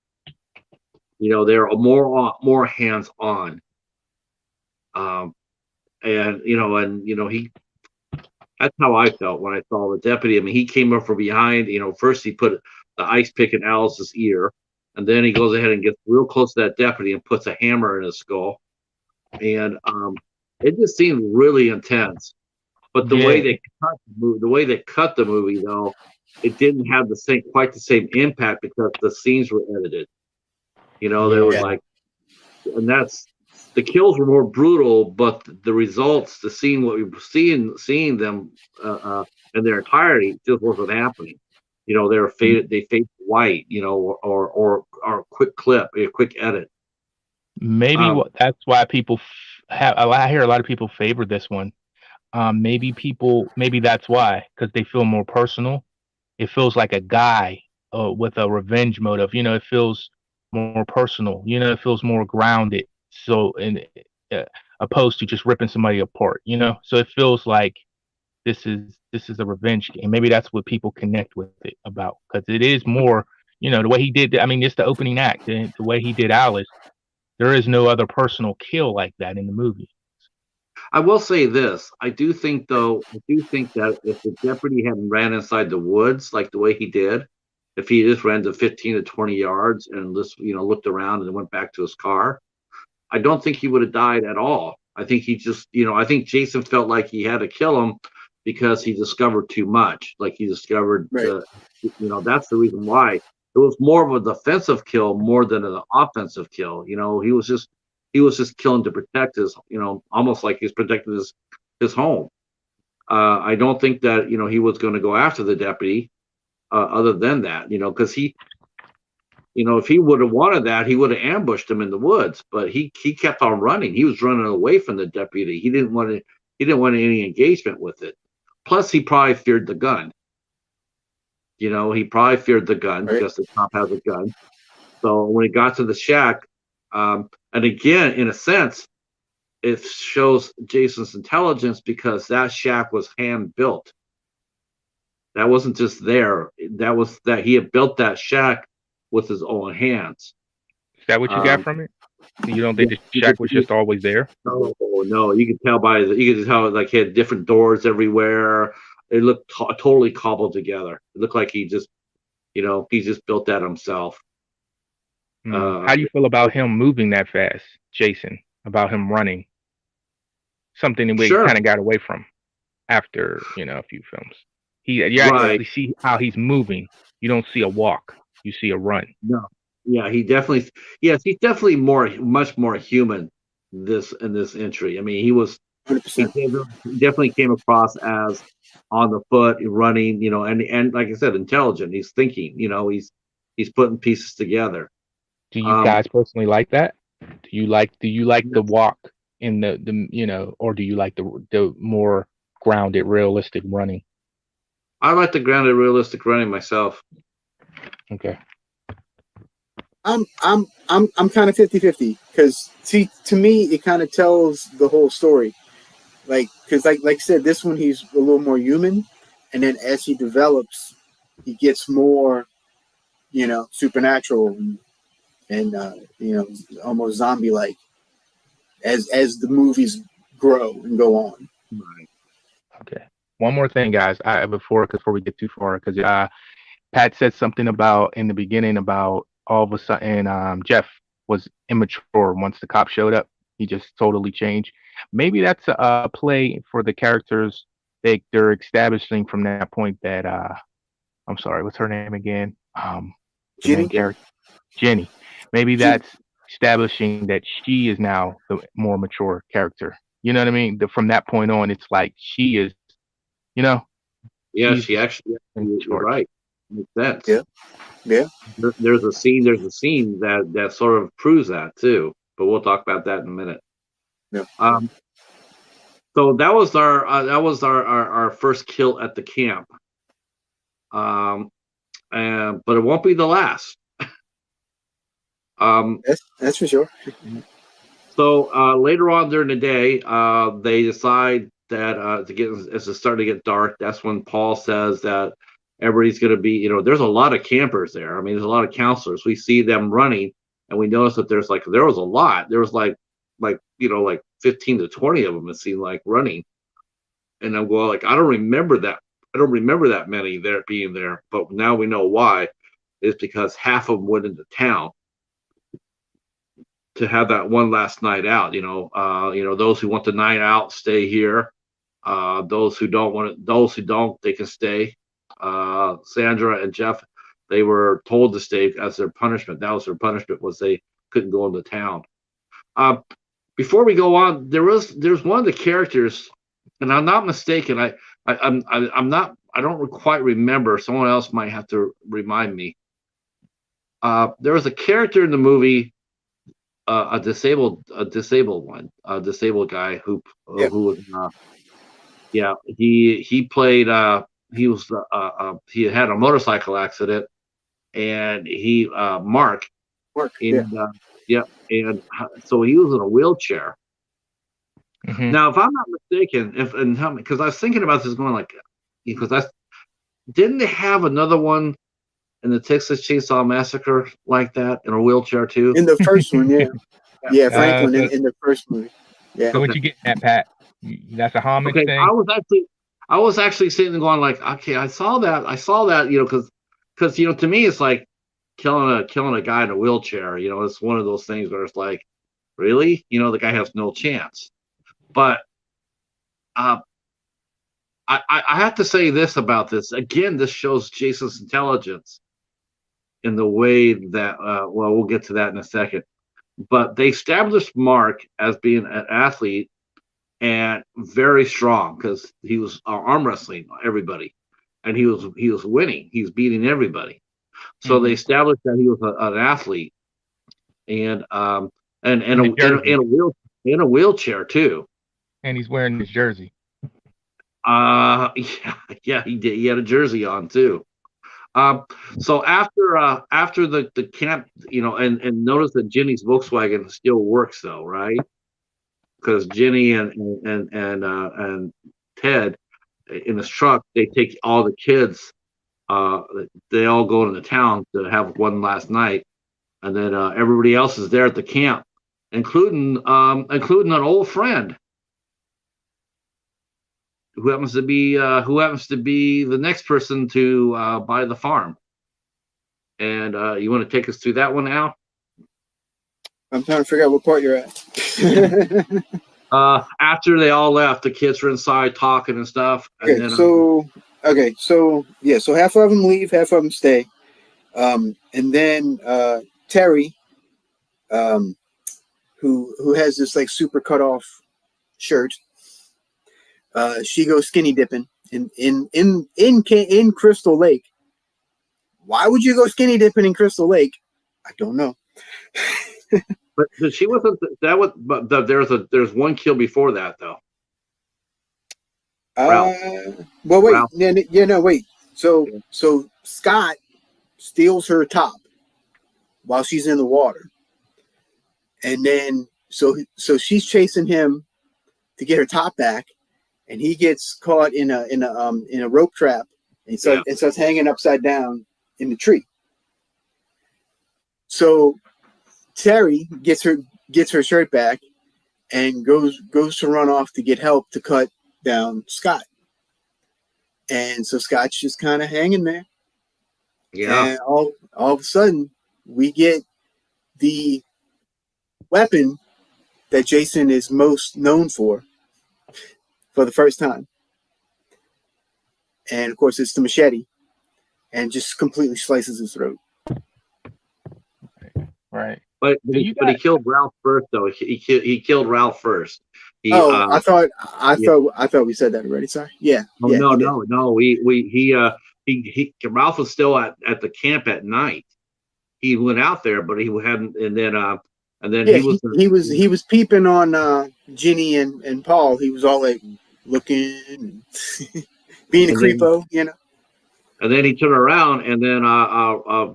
They're more hands on. Um, and he. That's how I felt when I saw the deputy. I mean, he came up from behind. First he put the ice pick in Alice's ear, and then he goes ahead and gets real close to that deputy and puts a hammer in his skull. And it just seemed really intense. But the way Yeah, they cut the movie, though, it didn't have quite the same impact because the scenes were edited. There was Yeah, yeah. like, and that's the kills were more brutal, but the results, what we were seeing them in their entirety, just wasn't happening. They were faded. They faded white. Or a quick clip, a quick edit. Maybe Um, that's why people have. I hear a lot of people favor this one. Maybe that's why, because they feel more personal. It feels like a guy with a revenge motive. It feels more personal. It feels more grounded. So, uh, opposed to just ripping somebody apart. So it feels like this is a revenge game. Maybe that's what people connect with it about, because it is more. The way he did. I mean, it's the opening act. The way he did Alice. There is no other personal kill like that in the movie. I will say this. I do think, though, that if the deputy hadn't ran inside the woods like the way he did, if he just ran to 15 to 20 yards and just, looked around and went back to his car, I don't think he would have died at all. I think he just, I think Jason felt like he had to kill him because he discovered too much. Like he discovered right. that's the reason why. It was more of a defensive kill more than an offensive kill. He was just killing to protect his, almost like he's protecting his home. I don't think that he was going to go after the deputy. Other than that, because if he would have wanted that, he would have ambushed him in the woods. But he kept on running. He was running away from the deputy. He didn't want any engagement with it. Plus, he probably feared the gun. He probably feared the gun because the cop has a gun. So when he got to the shack, and again, in a sense, it shows Jason's intelligence because that shack was hand built. That wasn't just there. That he had built that shack with his own hands. Is that what you got from it? You don't think the shack was just always there? No. You could tell like he had different doors everywhere. It looked totally cobbled together. It looked like he just built that himself. How do you feel about him moving that fast, Jason? About him running? Something that we kind of got away from after a few films. You actually see how he's moving. You don't see a walk. You see a run. No. Yeah, he's definitely much more human in this entry. I mean, he 100%. definitely came across as on the foot, running, and like I said, intelligent. He's thinking, he's putting pieces together. Do you guys personally like that? Do you like the walk in the or do you like the more grounded, realistic running? I like the grounded, realistic running myself. Okay. I'm kind of 50-50 because see, to me it kind of tells the whole story. Because like I said, this one he's a little more human, and then as he develops, he gets more, supernatural and almost zombie-like as the movies grow and go on. Right. Okay. One more thing, guys. Before we get too far, because Pat said something about in the beginning about all of a sudden Jeff was immature once the cop showed up. He just totally changed. Maybe that's a play for the characters they're establishing from that point that I'm sorry, what's her name again? Jenny. Maybe that's establishing that she is now the more mature character. You know what I mean? From that point on, it's like she is, Yeah, she actually. You're right. Makes sense. Yeah. There's a scene that sort of proves that too. But we'll talk about that in a minute. Yeah. So that was our first kill at the camp. But it won't be the last. That's for sure. So later on during the day, they decide that as it's starting to get dark, that's when Paul says that everybody's going to be, there's a lot of campers there. I mean, there's a lot of counselors. We see them running, and we notice that there was a lot. There was like 15 to 20 of them. It seemed like running, and I'm going I don't remember that. I don't remember that many there being there, but now we know why. It's because half of them went into town to have that one last night out. Those who want the night out stay here. Those who don't, they can stay. Sandra and Jeff, they were told to stay as their punishment. That was their punishment, was they couldn't go into town. Before we go on, there's one of the characters, and I'm not mistaken. I don't quite remember. Someone else might have to remind me. There was a character in the movie, a disabled guy who was he played he had a motorcycle accident, and he Mark and so he was in a wheelchair. Mm-hmm. Now, if I'm not mistaken, because I was thinking about this going didn't they have another one in the Texas Chainsaw Massacre like that in a wheelchair too? In the first one, yeah, Franklin in the first movie. Yeah. So what you getting at, Pat? That's a homage thing. I was actually sitting and going okay, I saw that, because to me it's like killing a guy in a wheelchair. It's one of those things where it's like, really, the guy has no chance. But I have to say this about this again. This shows Jason's intelligence in the way that we'll get to that in a second. But they established Mark as being an athlete and very strong, because he was arm wrestling everybody, and he was winning. He was beating everybody. So they established that he was an athlete, and in a wheelchair too. And he's wearing his jersey. Yeah, he did. He had a jersey on too. So after the camp, and notice that Jenny's Volkswagen still works though, right? Because Jenny and Ted in his truck, they take all the kids. They all go into town to have one last night, and then everybody else is there at the camp, including an old friend who happens to be the next person to buy the farm. And you want to take us through that one now? I'm trying to figure out what part you're at. After they all left, the kids were inside talking and stuff. And then, so half of them leave, half of them stay. And then Terry, who has this like super cut off shirt, she goes skinny dipping in Crystal Lake. Why would you go skinny dipping in Crystal Lake? I don't know. But she wasn't. That was. But there's one kill before that though. Well, wait. Ralph. No, wait. So Scott steals her top while she's in the water, and then so she's chasing him to get her top back, and he gets caught in a rope trap, and starts hanging upside down in the tree. So Terry gets her shirt back and goes to run off to get help to cut down Scott. And so Scott's just kind of hanging there. Yeah. And all of a sudden we get the weapon that Jason is most known for the first time. And of course it's the machete, and just completely slices his throat. Right. But he killed Ralph first, though. He killed Ralph first. I thought we said that already. Sorry. Yeah. Oh, yeah, no. Ralph was still at the camp at night. He went out there, but he hadn't. And then he was peeping on Ginny and Paul. He was all like looking, being a creepo, And then he turned around, and then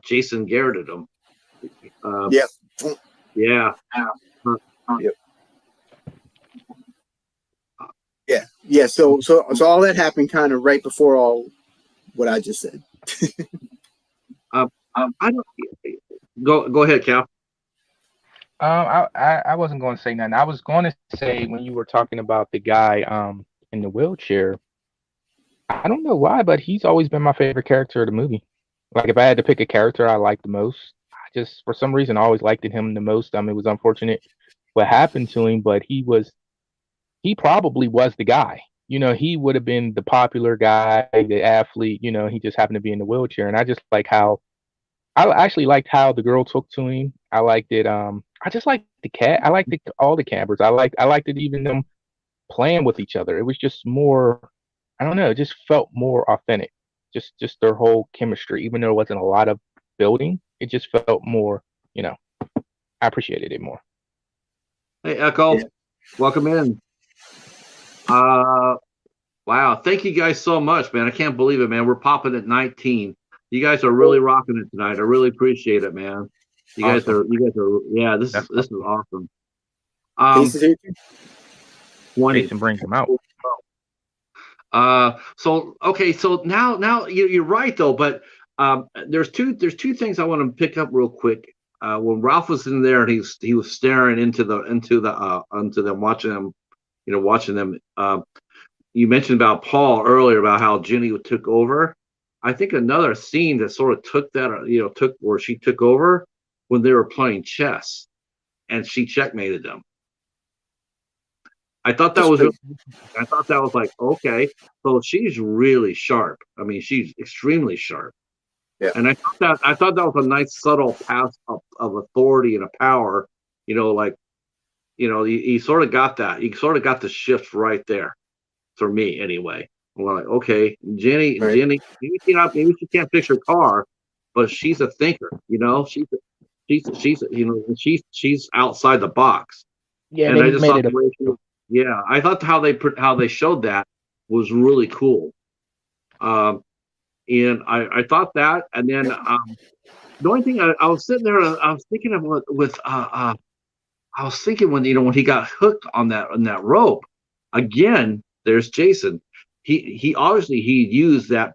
Jason garroted him. Yeah. Yeah. Yep. Yeah. So all that happened kind of right before all what I just said. I don't go ahead, Cal. I wasn't going to say nothing. I was going to say when you were talking about the guy in the wheelchair, I don't know why, but he's always been my favorite character of the movie. Like if I had to pick a character I liked the most, just for some reason I always liked him the most. It was unfortunate what happened to him, but he probably was the guy. He would have been the popular guy, the athlete. He just happened to be in the wheelchair, and I just like how I actually liked how the girl took to him. I liked it. I just liked the cat. I liked all the campers. I liked it, even them playing with each other. It was just more. I don't know. It just felt more authentic. Just their whole chemistry, even though there wasn't a lot of building. It just felt more, I appreciated it more. Hey, Echo, welcome in. Wow, thank you guys so much, man. I can't believe it, man. We're popping at 19. You guys are really rocking it tonight. I really appreciate it, man. You guys are, yeah. This is awesome. 20 Jason brings them out. So now you're right though, but there's two things I want to pick up real quick. When Ralph was in there and he was staring into them, watching them. You mentioned about Paul earlier about how Ginny took over. I think another scene that sort of took that, where she took over when they were playing chess, and she checkmated them. I thought that was like, okay, so she's really sharp. I mean, she's extremely sharp. Yeah. And I thought that was a nice subtle pass of authority and a power. You sort of got that. You sort of got the shift right there, for me anyway. We're like, okay, Jenny, maybe she can't fix her car, but she's a thinker. She's outside the box. Yeah, And they I just made thought it. the way I thought how they showed that was really cool. And I thought that, and then the only thing I was sitting there, I was thinking of I was thinking when he got hooked on that rope again. There's Jason. He obviously he used that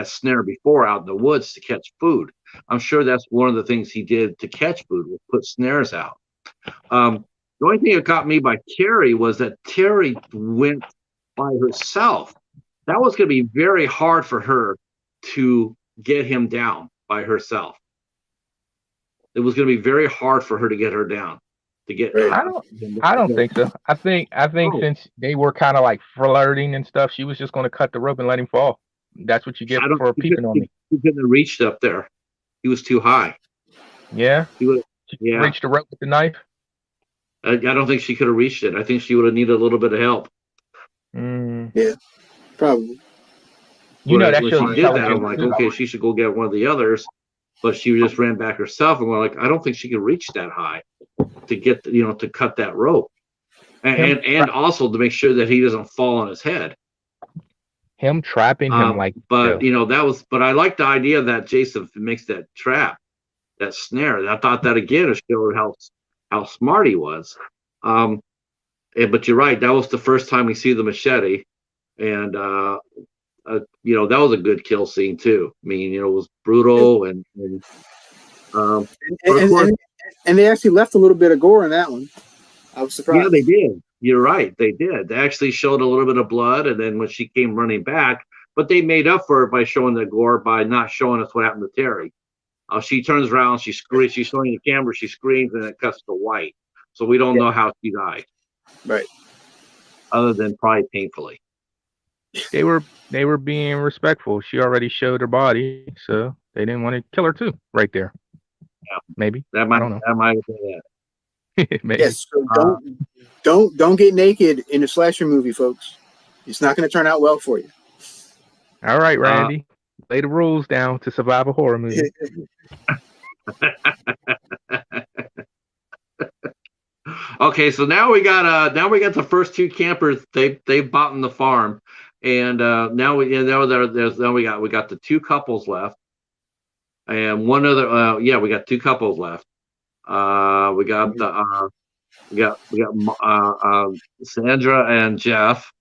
snare before out in the woods to catch food. I'm sure that's one of the things he did to catch food was put snares out. The only thing that got me by Terry was that Terry went by herself. That was going to be very hard for her to get him down by herself. It was going to be very hard for her to get her down. To get. I don't think so. I think since they were kind of like flirting and stuff, she was just going to cut the rope and let him fall. That's what you get for peeping on me. He couldn't have reached up there. He was too high. Yeah. He would. Yeah. Reached the rope with the knife. I don't think she could have reached it. I think she would have needed a little bit of help. Yeah, probably. That when she did that, I'm like, okay, she should go get one of the others. But she just ran back herself, and we're like, I don't think she could reach that high to get, to cut that rope, and also to make sure that he doesn't fall on his head. Him trapping him but that was. But I like the idea that Jason makes that trap, that snare. I thought that again showed how smart he was. But you're right. That was the first time we see the machete, and that was a good kill scene too. I mean, it was brutal and they actually left a little bit of gore in that one. I was surprised. Yeah, they did. You're right. They did. They actually showed a little bit of blood, and then when she came running back, but they made up for it by showing the gore by not showing us what happened to Terry. She turns around, she screams, she's showing the camera, she screams, and it cuts to white. So we don't know how she died. Right. Other than probably painfully. They were being respectful. She already showed her body, so they didn't want to kill her too, right there. Yeah. Maybe. I don't know. That might have been it. Maybe. Yes, so don't get naked in a slasher movie, folks. It's not going to turn out well for you. All right, Randy. Lay the rules down to survive a horror movie. Okay, so now we got the first two campers. They've bought in the farm, and now we got the two couples left, and one other. We got two couples left. We got Sandra and Jeff,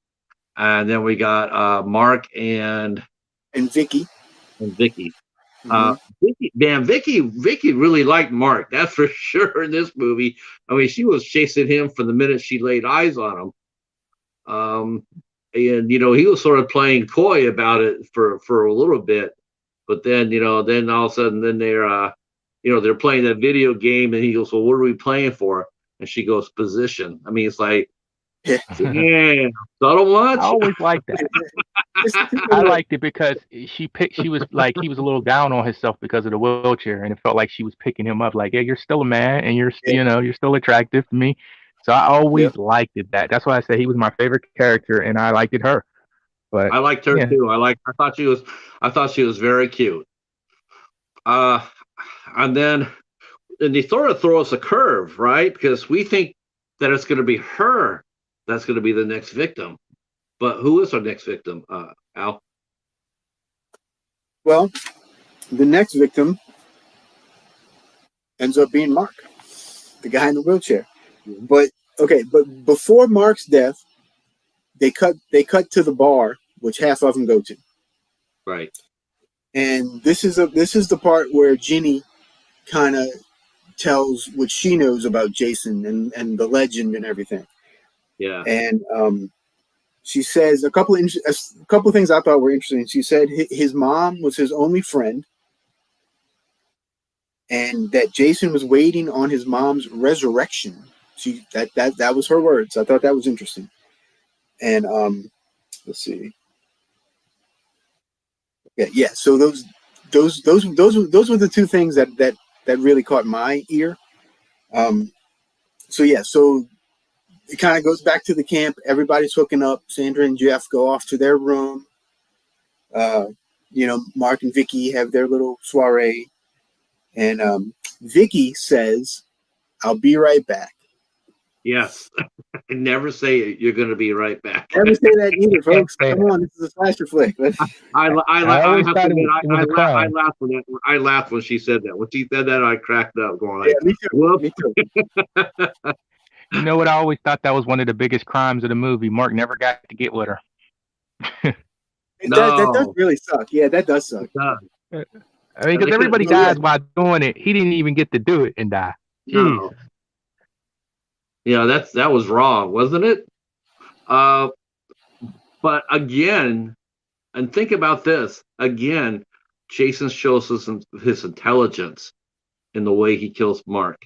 and then we got Mark and Vicky. Vicky really liked Mark. That's for sure in this movie. I mean, she was chasing him from the minute she laid eyes on him. And he was sort of playing coy about it for a little bit, but then then all of a sudden, then they're playing that video game, and he goes, "Well, what are we playing for?" And she goes, "Position." I mean, it's like, yeah, subtle much. I always liked that. I liked it because she was like, he was a little down on himself because of the wheelchair, and it felt like she was picking him up, like, yeah, you're still a man, and you're still attractive to me. So I always liked it. That's why I say he was my favorite character, and I liked her. But I liked her too. I thought she was very cute. And then they sort of throw us a curve, right? Because we think that it's going to be her that's going to be the next victim. But who is our next victim, Al? Well, the next victim ends up being Mark, the guy in the wheelchair. Mm-hmm. But before Mark's death, they cut to the bar, which half of them go to. Right. And this is the part where Ginny kind of tells what she knows about Jason and the legend and everything. Yeah. And she says a couple of things I thought were interesting. She said his mom was his only friend, and that Jason was waiting on his mom's resurrection. That was her words. I thought that was interesting. And let's see. Yeah. So those were the two things that really caught my ear. So it kind of goes back to the camp. Everybody's hooking up. Sandra and Jeff go off to their room. Mark and Vicky have their little soiree, and Vicky says, "I'll be right back." Yes. Never say you're going to be right back. Never say that either, folks. Say Come that. on, this is a slasher flick. I I always have to thought admit, it was a I crime. laughed when I laughed when she said that. When she said that, I cracked up, going Yeah, like, me too. "Whoop!" Me too. You know what? I always thought that was one of the biggest crimes of the movie. Mark never got to get with her. That does No, really suck. Yeah, that does suck. it does. I mean, because everybody No, yeah. dies while doing it. He didn't even get to do it and die. No, Jesus. yeah, that was wrong, wasn't it? Uh, but again, and think about this again. Jason shows us his intelligence in the way he kills Mark.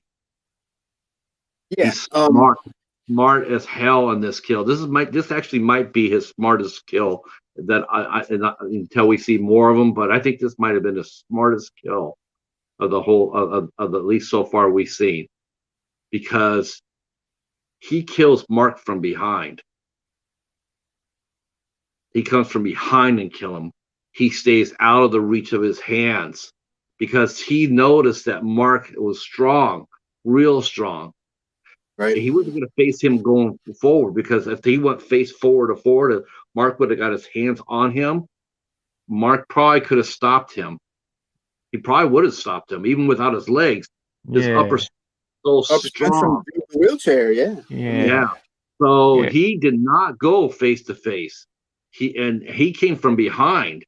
Yeah. He's smart as hell on this kill. This actually might be his smartest kill that until we see more of them. But I think this might have been the smartest kill of the whole of at least so far we've seen, because he kills Mark from behind. He comes from behind and kill him. He stays out of the reach of his hands because he noticed that Mark was strong, real strong. Right. He wasn't going to face him going forward, because if he went face forward, Mark would have got his hands on him. Mark probably could have stopped him. He probably would have stopped him even without his legs. His upper so strong from the wheelchair. Yeah. Yeah. So Yeah. he did not go face to face. He came from behind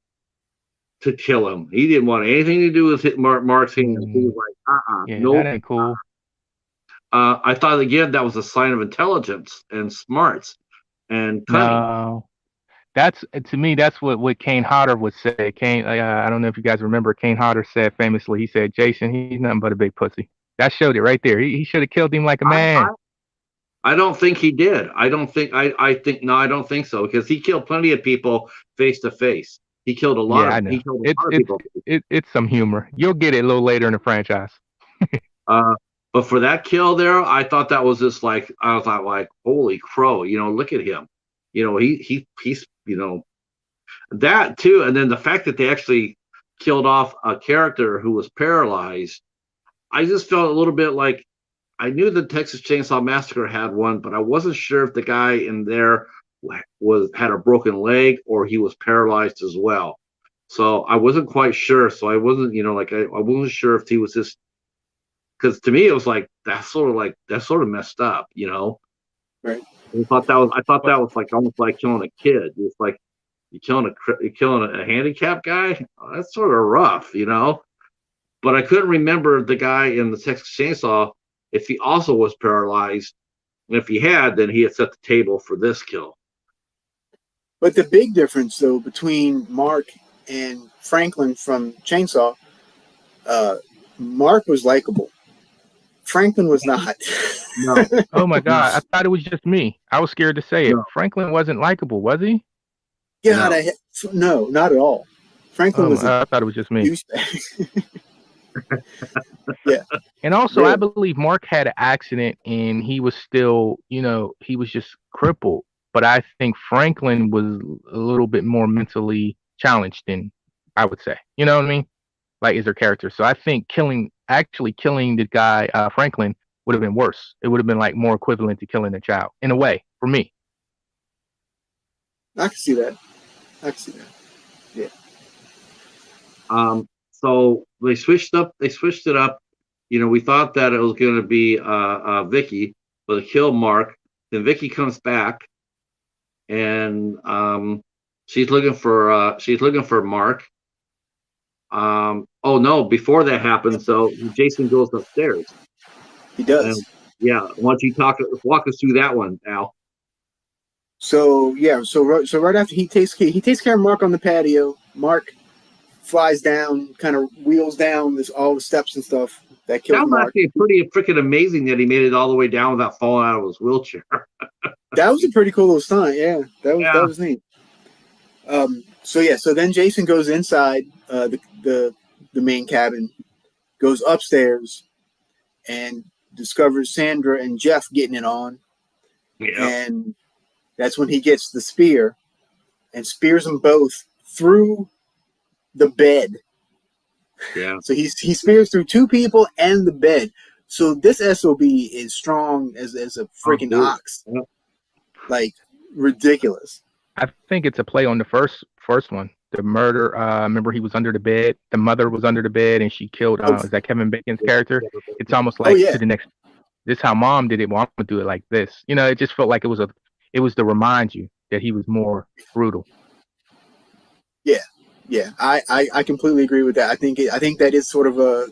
to kill him. He didn't want anything to do with Mark's hands. He was like, Yeah, nope. that ain't cool. I thought again that was a sign of intelligence and smarts and cunning. No. That's, to me, that's what Kane Hodder would say. I don't know if you guys remember, Kane Hodder said famously, he said, Jason, he's nothing but a big pussy. That showed it right there. He should have killed him like a man. I don't think he did. I don't think so, because he killed plenty of people face to face. He killed a lot I of know. he killed a lot of people. It's some humor. You'll get it a little later in the franchise. But for that kill there, I thought that was just like, I thought like, holy crow, look at him. He's that too. And then the fact that they actually killed off a character who was paralyzed, I just felt a little bit like, I knew the Texas Chainsaw Massacre had one, but I wasn't sure if the guy in there had a broken leg or he was paralyzed as well. So I wasn't quite sure. So I wasn't, I wasn't sure if he was just, because to me it was like that's sort of messed up, Right. I thought that was like almost like killing a kid. It's like you're killing a handicapped guy. That's sort of rough, But I couldn't remember the guy in the Texas Chainsaw if he also was paralyzed. And if he had, then he had set the table for this kill. But the big difference, though, between Mark and Franklin from Chainsaw, Mark was likable. Franklin was not. No. Oh my God. I thought it was just me. I was scared to say it. No. Franklin wasn't likable, was he? God, no, not at all. Franklin was I thought it was just me. Yeah. And also, Yeah. I believe Mark had an accident and he was still, he was just crippled. But I think Franklin was a little bit more mentally challenged than I would say. You know what I mean? Like, is their character. So I think actually killing the guy, Franklin, would have been worse. It would have been like more equivalent to killing a child, in a way, for me. I can see that. Yeah. So they switched it up. We thought that it was going to be Vicky, but they killed Mark. Then Vicky comes back, and she's looking for Mark. Oh no! Before that happens, so Jason goes upstairs. He does. And, yeah. Why don't you walk us through that one, Al? So right after he takes care of Mark on the patio, Mark flies down, kind of wheels down all the steps and stuff that killed Mark. Actually pretty freaking amazing that he made it all the way down without falling out of his wheelchair. That was a pretty cool little stunt. Yeah, that was neat. So then Jason goes inside the main cabin, goes upstairs, and discovers Sandra and Jeff getting it on. Yeah. And that's when he gets the spear and spears them both through the bed. Yeah. So he spears through 2 people and the bed. So this SOB is strong as a Oh, freaking dude. ox. Yeah. Like, ridiculous. I think it's a play on the first one. The murder. Remember, he was under the bed. The mother was under the bed, and she killed. Oh, Is that Kevin Bacon's character? It's almost oh like yeah. to the next. This is how mom did it. Well, I'm gonna do it like this. You know, it just felt like it was to remind you that he was more brutal. Yeah. I completely agree with that. I think that is sort of a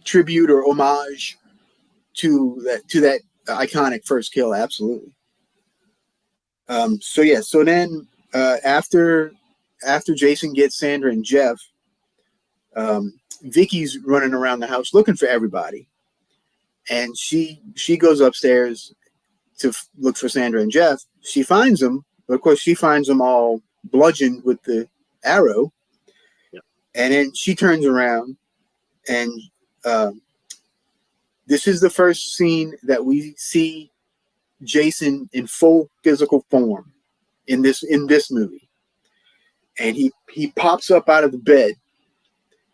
tribute or homage to that iconic first kill. Absolutely. So then after Jason gets Sandra and Jeff, Vicky's running around the house looking for everybody, and she goes upstairs to look for Sandra and Jeff. She finds them, but of course she finds them all bludgeoned with the arrow. Yeah. And then she turns around, and this is the first scene that we see Jason in full physical form in this movie. And he pops up out of the bed,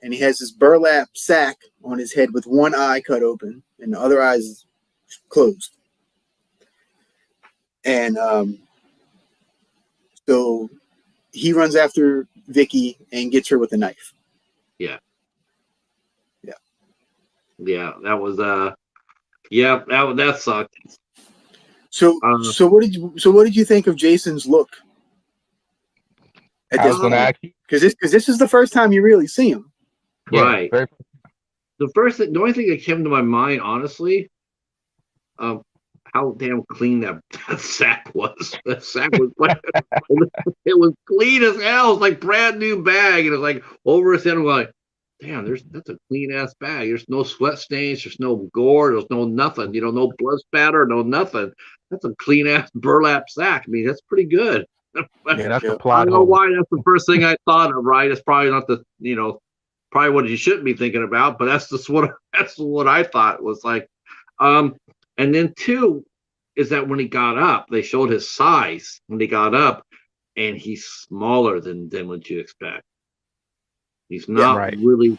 and he has this burlap sack on his head with one eye cut open and the other eye is closed. And so he runs after Vicky and gets her with a knife. Yeah. Yeah. Yeah. That was yeah, that sucked. So what did you think of Jason's look at I this was going to point? ask you. Because this is the first time you really see him. Right. Yeah, The only thing that came to my mind, honestly, how damn clean that sack was. That sack was like, it was clean as hell. It was like brand new bag, and it was like over his head. I'm like, damn, that's a clean ass bag. There's no sweat stains, there's no gore, there's no nothing. No blood spatter, no nothing. That's a clean ass burlap sack. I mean, that's pretty good. yeah, that's Yeah. a I plot don't know hole. why that's the first thing I thought of. Right? It's probably not the probably what you shouldn't be thinking about, but that's just what I thought was like. And then 2 is that when he got up, they showed his size when he got up, and he's smaller than what you expect. He's not right. really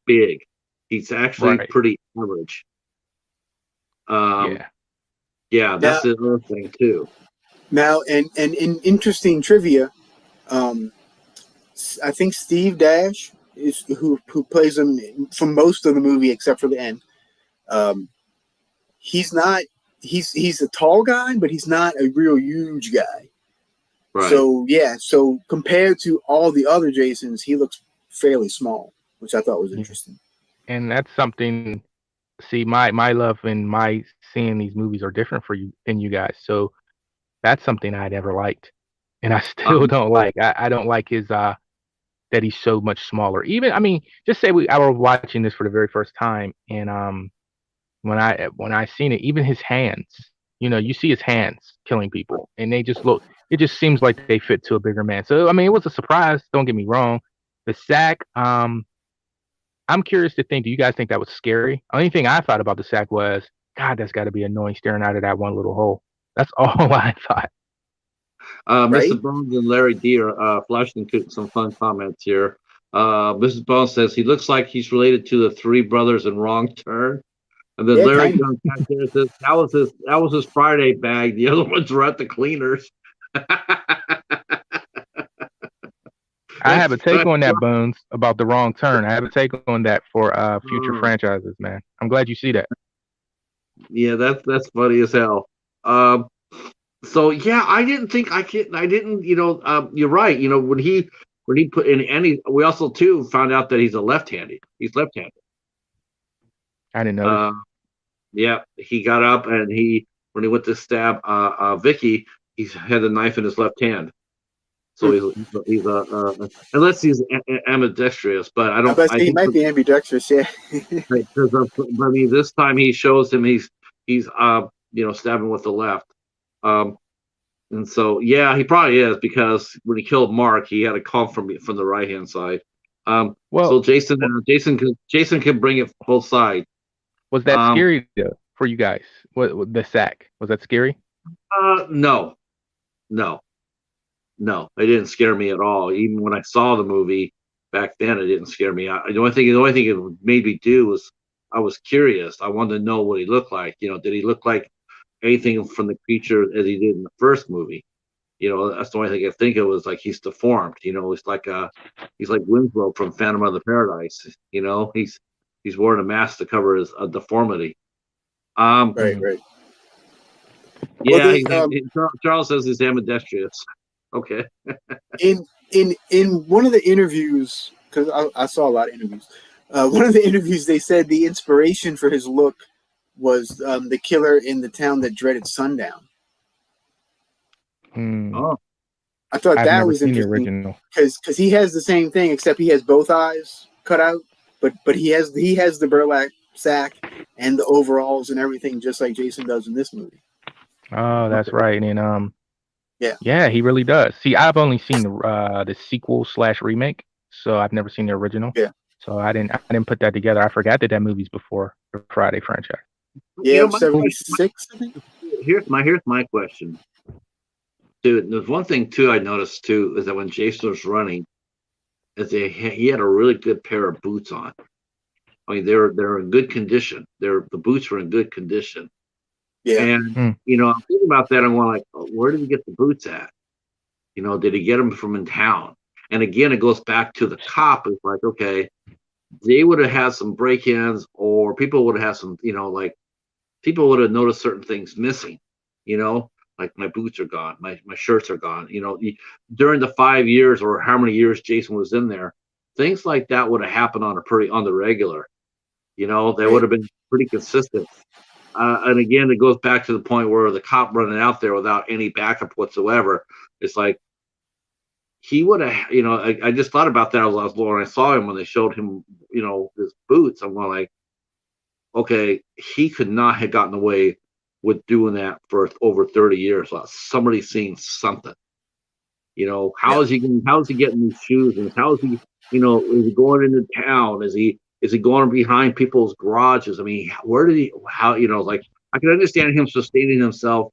big. He's actually Right. pretty average. Yeah. Yeah, that's the other thing too. Now, and in interesting trivia, I think Steve Dash is who plays him for most of the movie except for the end. He's a tall guy, but he's not a real huge guy. Right. So compared to all the other Jasons, he looks fairly small, which I thought was interesting. And that's something. See, my love and my seeing these movies are different for you and you guys. So that's something I never liked, and I still don't like. I don't like his that he's so much smaller. Even I mean, just say I were watching this for the very first time, and when I seen it, even his hands, you see his hands killing people, and they just look. It just seems like they fit to a bigger man. So I mean, it was a surprise. Don't get me wrong. The sack, I'm curious to think. Do you guys think that was scary? Only thing I thought about the sack was, God, that's got to be annoying staring out of that one little hole. That's all I thought. Right? Mr. Bones and Larry D are flashing some fun comments here. Mrs. Bones says he looks like he's related to the 3 brothers in Wrong Turn. And then Yeah, Larry kind of. comes back there and says that was his Friday bag. The other ones were at the cleaners. I have a take on that, Bones, about the Wrong Turn. I have a take on that for future franchises, man. I'm glad you see that. Yeah, that's funny as hell. So yeah, I didn't. You're right. When he put in any, we also too found out that he's left-handed. He's left-handed. I didn't know. Yeah, he got up and when he went to stab Vicky, he had the knife in his left hand. So he's unless he's ambidextrous, but I don't. I he think might be ambidextrous, yeah. because I mean, this time he shows him he's stabbing with the left. And so yeah, he probably is, because when he killed Mark, he had a call from the right hand side. So Jason can bring it both sides. Was that scary though for you guys? What the sack, was that scary? No. No, it didn't scare me at all. Even when I saw the movie back then, it didn't scare me. The only thing it made me do was I was curious. I wanted to know what he looked like. Did he look like anything from the creature as he did in the first movie? That's the only thing I think of was like he's deformed. He's like Winslow from Phantom of the Paradise. He's wearing a mask to cover his deformity. Right, right. Yeah, Well, Charles says he's ambidextrous. Okay. in one of the interviews, because I saw a lot of interviews. One of the interviews, they said the inspiration for his look was the killer in the town that dreaded sundown. Oh, I thought I've that never was seen the interesting original. because he has the same thing, except he has both eyes cut out, but he has the burlap sack and the overalls and everything, just like Jason does in this movie. Oh, that's right. And Yeah. yeah, he really does. See, I've only seen the sequel / remake, so I've never seen the original. Yeah. So I didn't put that together. I forgot that movie's before the Friday franchise. Yeah, 76. I think. Here's my question. Dude, there's one thing too I noticed too is that when Jason was running, he had a really good pair of boots on. I mean, they're in good condition. The boots were in good condition. Yeah. And I'm thinking about that. I'm going like, where did he get the boots at? Did he get them from in town? And again, it goes back to the cop. It's like, okay, they would have had some break-ins, or people would have had some, people would have noticed certain things missing. Like my boots are gone, my shirts are gone. During the 5 years or how many years Jason was in there, things like that would have happened on the regular. They would have been pretty consistent. And again, it goes back to the point where the cop running out there without any backup whatsoever. It's like he would have, I just thought about that as I saw him when they showed him, his boots. I'm going like, okay, he could not have gotten away with doing that for over 30 years without somebody seeing something. How is he getting these shoes, and how is he, is he going into town? Is he going behind people's garages? I mean, like I can understand him sustaining himself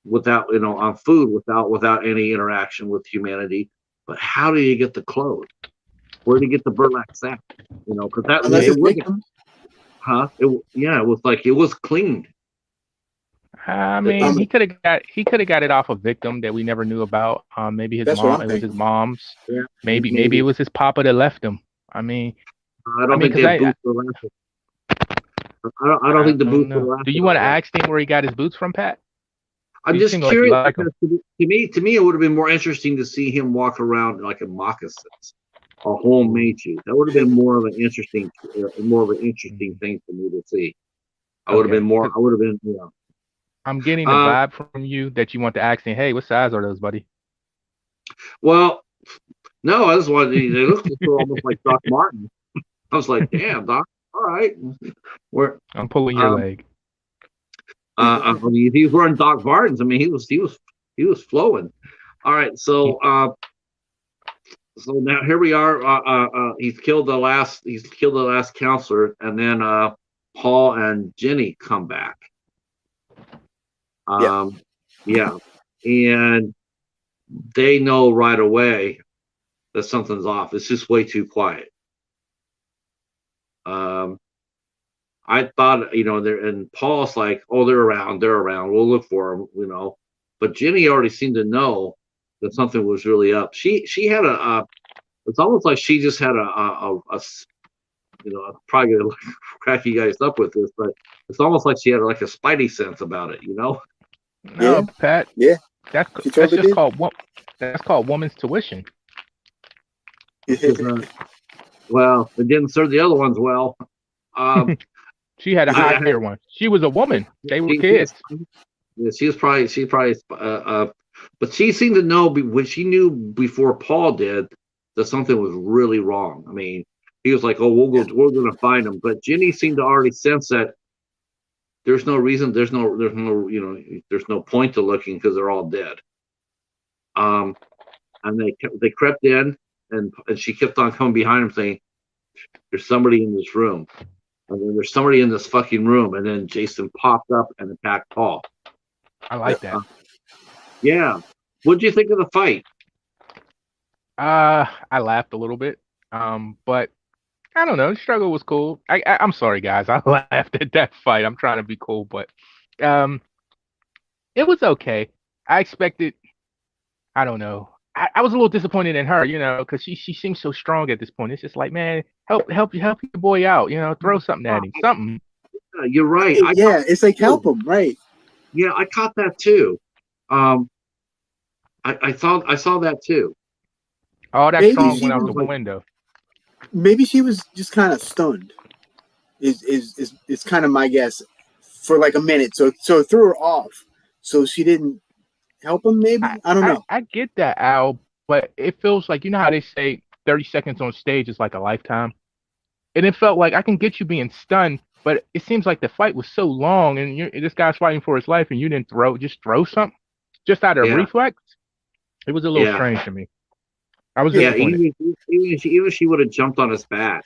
without, on food without any interaction with humanity. But how did he get the clothes? Where did he get the burlap sack? Because that it wasn't, it was like it was cleaned. I mean, he could have got it off a victim that we never knew about. Maybe his mom. It was his mom's. Yeah, maybe it was his papa that left him. I mean, I don't think they boots were lasted. I don't think the boots were lasted. Do you want to ask him where he got his boots from, Pat? I'm just curious because to me, it would have been more interesting to see him walk around like a moccasins or homemade shoes. That would have been more of an interesting thing for me to see. I would have been. I'm getting the vibe from you that you want to ask him, hey, what size are those, buddy? Well, no, I just wanted. They look almost like Doc Martin. I was like, damn, Doc. All right, I'm pulling your leg. I mean, he was wearing Doc Martens. I mean, he was flowing. All right, so now here we are. He's killed the last counselor, and then Paul and Jenny come back. Yeah, and they know right away that something's off. It's just way too quiet. I thought, and Paul's like, oh, they're around. We'll look for them, But Jenny already seemed to know that something was really up. She had it's almost like she just had I'm probably gonna crack you guys up with this, but it's almost like she had like a spidey sense about it, No, Pat. Yeah. That's just called woman's tuition. Well, it didn't serve the other ones well. She had a higher one. She was a woman. They were kids. She probably. But she seemed to know when she knew before Paul did that something was really wrong. I mean, he was like, "Oh, we're going to find him." But Ginny seemed to already sense that there's no reason, there's no point to looking because they're all dead. And they crept in, and she kept on coming behind him saying, "There's somebody in this room." And then there's somebody in this fucking room, and then Jason popped up and attacked Paul. I like that. Yeah. What did you think of the fight? I laughed a little bit. But I don't know. The struggle was cool. I'm sorry, guys. I laughed at that fight. I'm trying to be cool, but um, it was okay. I expected. I don't know. I was a little disappointed in her, because she seems so strong at this point. It's just like, man, help your boy out. Throw something at him, something. You're right. Yeah, it's like help him, right? Yeah, I caught that too. Um, I saw that too. All that Maybe strong she went out was the window. maybe she was just kind of stunned. Is kind of my guess for like a minute. So it threw her off. So she didn't help him. Maybe I don't know. I get that, Al, but it feels like, how they say 30 seconds on stage is like a lifetime. And it felt like I can get you being stunned, but it seems like the fight was so long, and this guy's fighting for his life, and you didn't throw something just out of reflex. It was a little strange to me. I was disappointed. Even if she would have jumped on his back,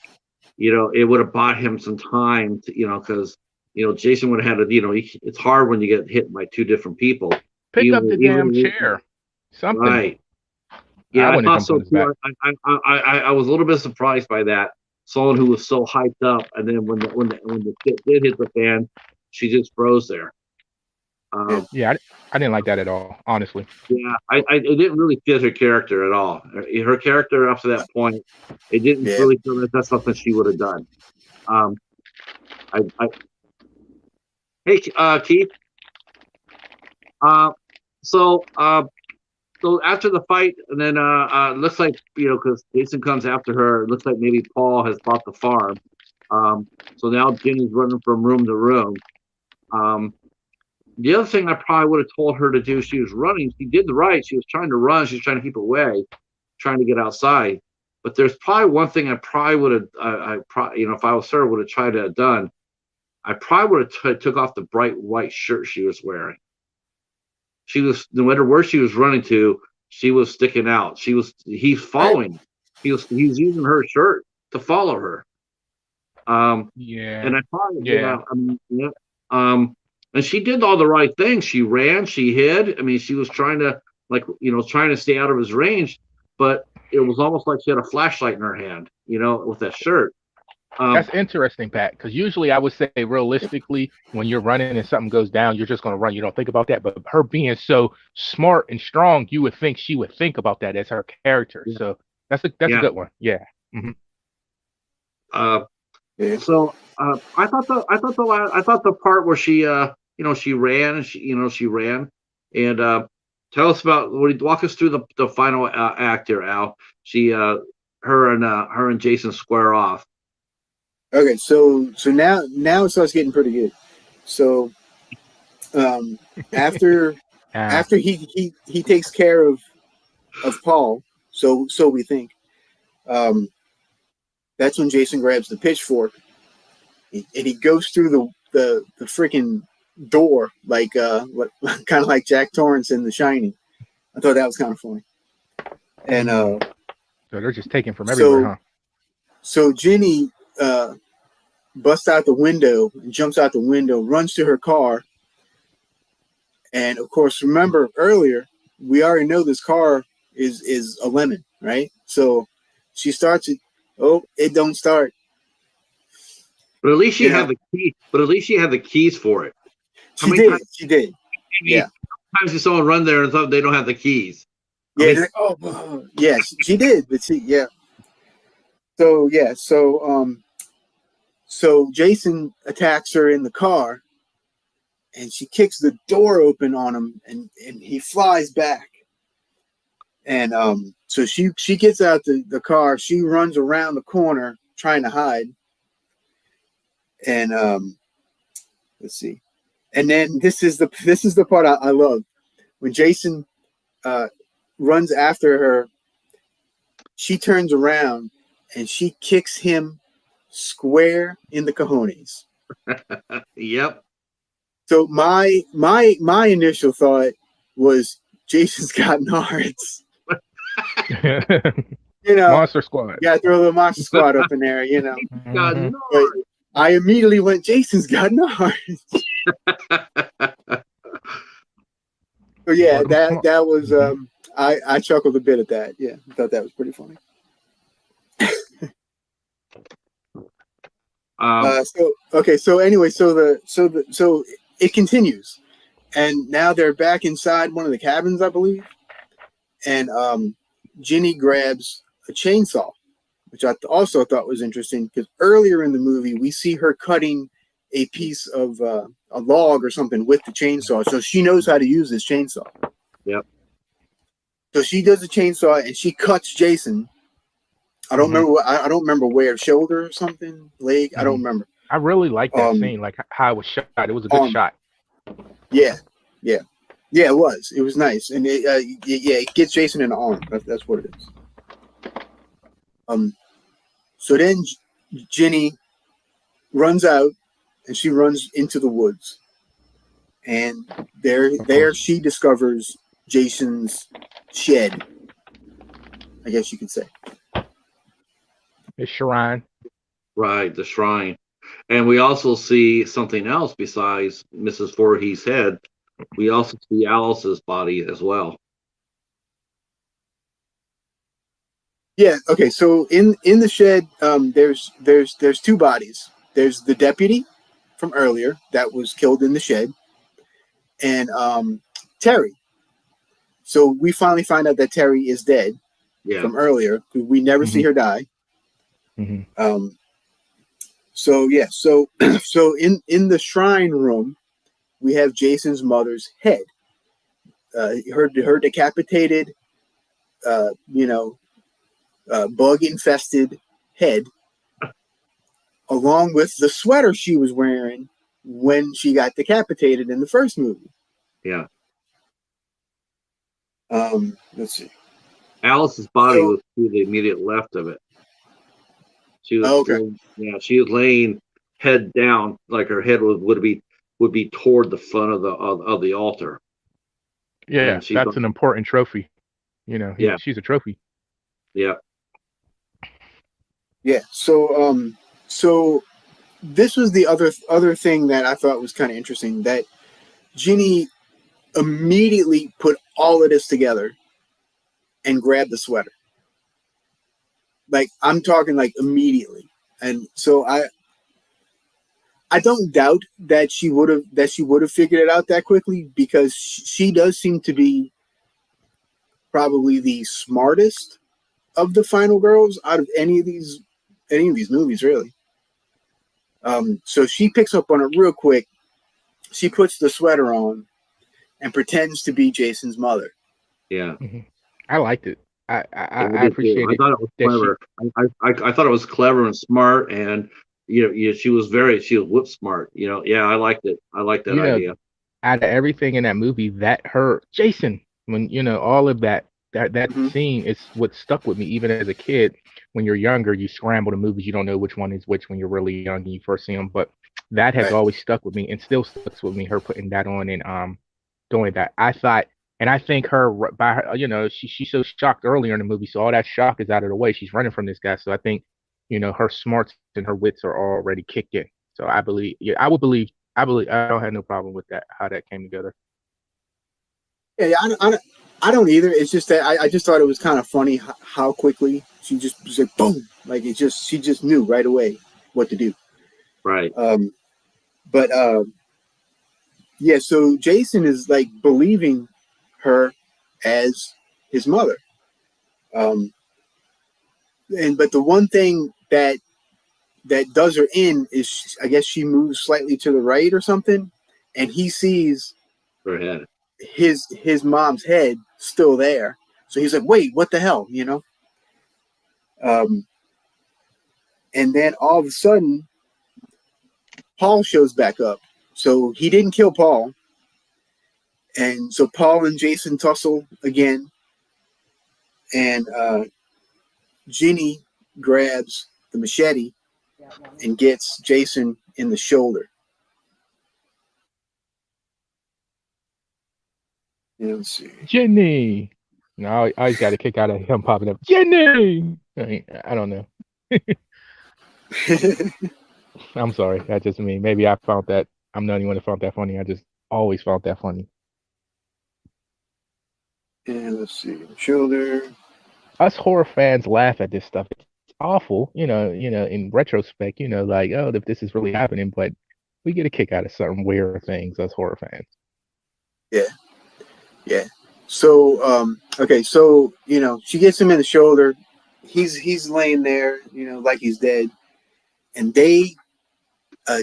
it would have bought him some time to, because Jason would have had to, it's hard when you get hit by two different people. Pick up the damn chair. Something. Right. Yeah, I thought so too. I was a little bit surprised by that. Someone who was so hyped up, and then when the shit did hit the fan, she just froze there. Yeah, I didn't like that at all, honestly. Yeah, I it didn't really fit her character at all. Her character up to that point, it didn't really feel like that's something she would have done. Hey, Keith. So after the fight, and then looks like, because Jason comes after her, it looks like maybe Paul has bought the farm. So now Jenny's running from room to room. The other thing I probably would have told her to do, she was running. She did the right. She was trying to run. She was trying to keep away, trying to get outside. But there's probably one thing I probably would have, if I was her, would have tried to have done. I probably would have took off the bright white shirt she was wearing. She was, no matter where she was running to, she was sticking out. He's following. He's using her shirt to follow her. Yeah. And I probably, and she did all the right things. She ran, she hid. I mean, she was trying to, trying to stay out of his range, but it was almost like she had a flashlight in her hand, with that shirt. That's interesting, Pat, because usually I would say realistically, when you're running and something goes down, you're just going to run. You don't think about that. But her being so smart and strong, you would think she would think about that as her character. Yeah. So that's a good one. Yeah. Mm-hmm. So I thought the part where she she ran, she ran, and tell us about walk us through the final act here, Al. Her and Jason square off. Okay, so now it starts getting pretty good. So after he takes care of Paul, so we think, that's when Jason grabs the pitchfork and he goes through the freaking door, like kind of like Jack Torrance in The Shining. I thought that was kind of funny. And so they're just taking from everywhere, huh? So Jenny busts out the window and jumps out the window, runs to her car. And of course, remember earlier, we already know this car is a lemon, right? So she starts it. Oh, it don't start. But at least she had the key. But at least she had the keys for it. She did. Yeah. Sometimes you saw her run there and thought they don't have the keys. Yeah. Yes, she did. But So Jason attacks her in the car, and she kicks the door open on him, and he flies back. And so she gets out the car. She runs around the corner trying to hide. And let's see. And then this is the part I love. When Jason runs after her, she turns around and she kicks him square in the cojones. Yep. So my initial thought was Jason's got nards. Monster Squad. Yeah, throw a little Monster Squad up in there, Got But I immediately went, Jason's got nards. So yeah, that was I chuckled a bit at that. Yeah, I thought that was pretty funny. So anyway, so it continues, and now they're back inside one of the cabins, I believe, and Ginny grabs a chainsaw, which I also thought was interesting because earlier in the movie we see her cutting a piece of a log or something with the chainsaw, so she knows how to use this chainsaw. Yep. So she does a chainsaw and she cuts Jason. I don't remember what, I don't remember where, shoulder or something, leg. I don't remember. I really like that scene, like how it was shot. It was a good shot. Yeah, it was. It was nice, and it gets Jason in the arm. That's what it is. So then Ginny runs out, and she runs into the woods, and there she discovers Jason's shed, I guess you could say. The shrine. Right, the shrine. And we also see something else besides Mrs. Voorhees' head. We also see Alice's body as well. Yeah, okay, so in the shed, there's two bodies. There's the deputy from earlier that was killed in the shed, and Terry. So we finally find out that Terry is dead from earlier. We never see her die. So in the shrine room, we have Jason's mother's head, her decapitated, bug infested head, along with the sweater she was wearing when she got decapitated in the first movie. Yeah. Let's see. Alice's body was to the immediate left of it. She was she was laying head down, like her head would be toward the front of the altar. Yeah, that's an important trophy. She's a trophy. Yeah. Yeah. So this was the other thing that I thought was kind of interesting, that Ginny immediately put all of this together and grabbed the sweater. Like, I'm talking like immediately. And so I don't doubt that she would have figured it out that quickly, because she does seem to be probably the smartest of the final girls out of any of these movies, really. So she picks up on it real quick. She puts the sweater on and pretends to be Jason's mother. Yeah. I liked it. I appreciate it. I thought it was clever. I thought it was clever and smart, and she was whip smart. I liked it. I liked that idea. Out of everything in that movie, Jason, when all of that scene is what stuck with me, even as a kid. When you're younger, you scramble the movies. You don't know which one is which when you're really young and you first see them. But that has always stuck with me and still sticks with me. Her putting that on and doing that. I thought. And I think her, by her, she's so shocked earlier in the movie, so all that shock is out of the way. She's running from this guy, so I think, her smarts and her wits are already kicked in. So I believe, I don't have no problem with that, how that came together. Yeah, I don't either. It's just that I just thought it was kind of funny how quickly she just was like, boom, like she just knew right away what to do. Right. Yeah. So Jason is like believing her as his mother, but the one thing that does her in is, I guess, she moves slightly to the right or something, and he sees her head, his mom's head still there. So he's like, wait, what the hell, and then all of a sudden Paul shows back up. So he didn't kill Paul. And so Paul and Jason tussle again, and Ginny grabs the machete and gets Jason in the shoulder. Let's see. Ginny. No, I always got a kick out of him popping up. Ginny. I don't know. I'm sorry. That's just me. Maybe I found that I'm the only one that found that funny. I just always found that funny. And let's see, shoulder. Us horror fans laugh at this stuff. It's awful, in retrospect, like, oh, if this is really happening, but we get a kick out of certain weird things, us horror fans. Yeah. So, okay, so she gets him in the shoulder. He's laying there, like he's dead, and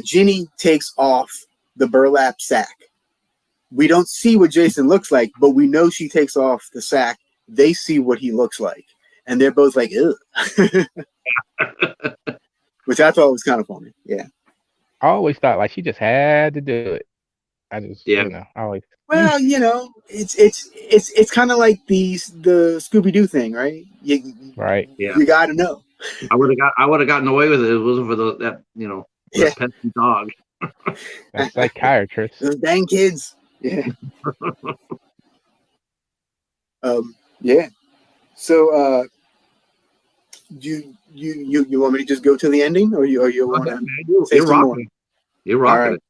Ginny takes off the burlap sack. We don't see what Jason looks like, but we know she takes off the sack. They see what he looks like, and they're both like, ugh. Which I thought was kind of funny. Yeah. I always thought like she just had to do it. I just, I always. Well, it's kind of like the Scooby-Doo thing, right? Right. Yeah. You got to know. I would have gotten away with it if it wasn't for that pesky dog. That's psychiatrist. Those dang kids. Yeah. Yeah. So, you want me to just go to the ending, or you want to? You're rocking. You're rocking it.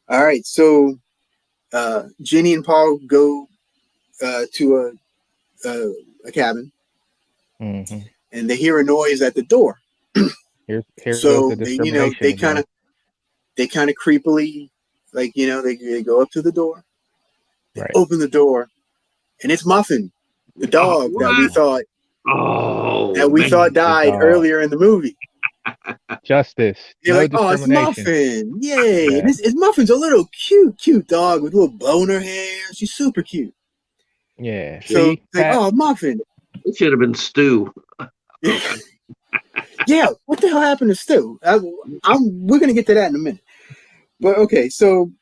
All right. So, Ginny and Paul go to a cabin, mm-hmm. and they hear a noise at the door. Here's so the they kind of creepily, like they go up to the door, they open the door, and it's Muffin, the dog that we thought died earlier in the movie. Justice. You're like, oh, it's Muffin. Yay. Yeah. It's Muffin's a little cute dog with little boner hair. She's super cute. Yeah. So, oh, Muffin. It should have been Stu. Yeah. What the hell happened to Stu? We're going to get to that in a minute. But, okay. So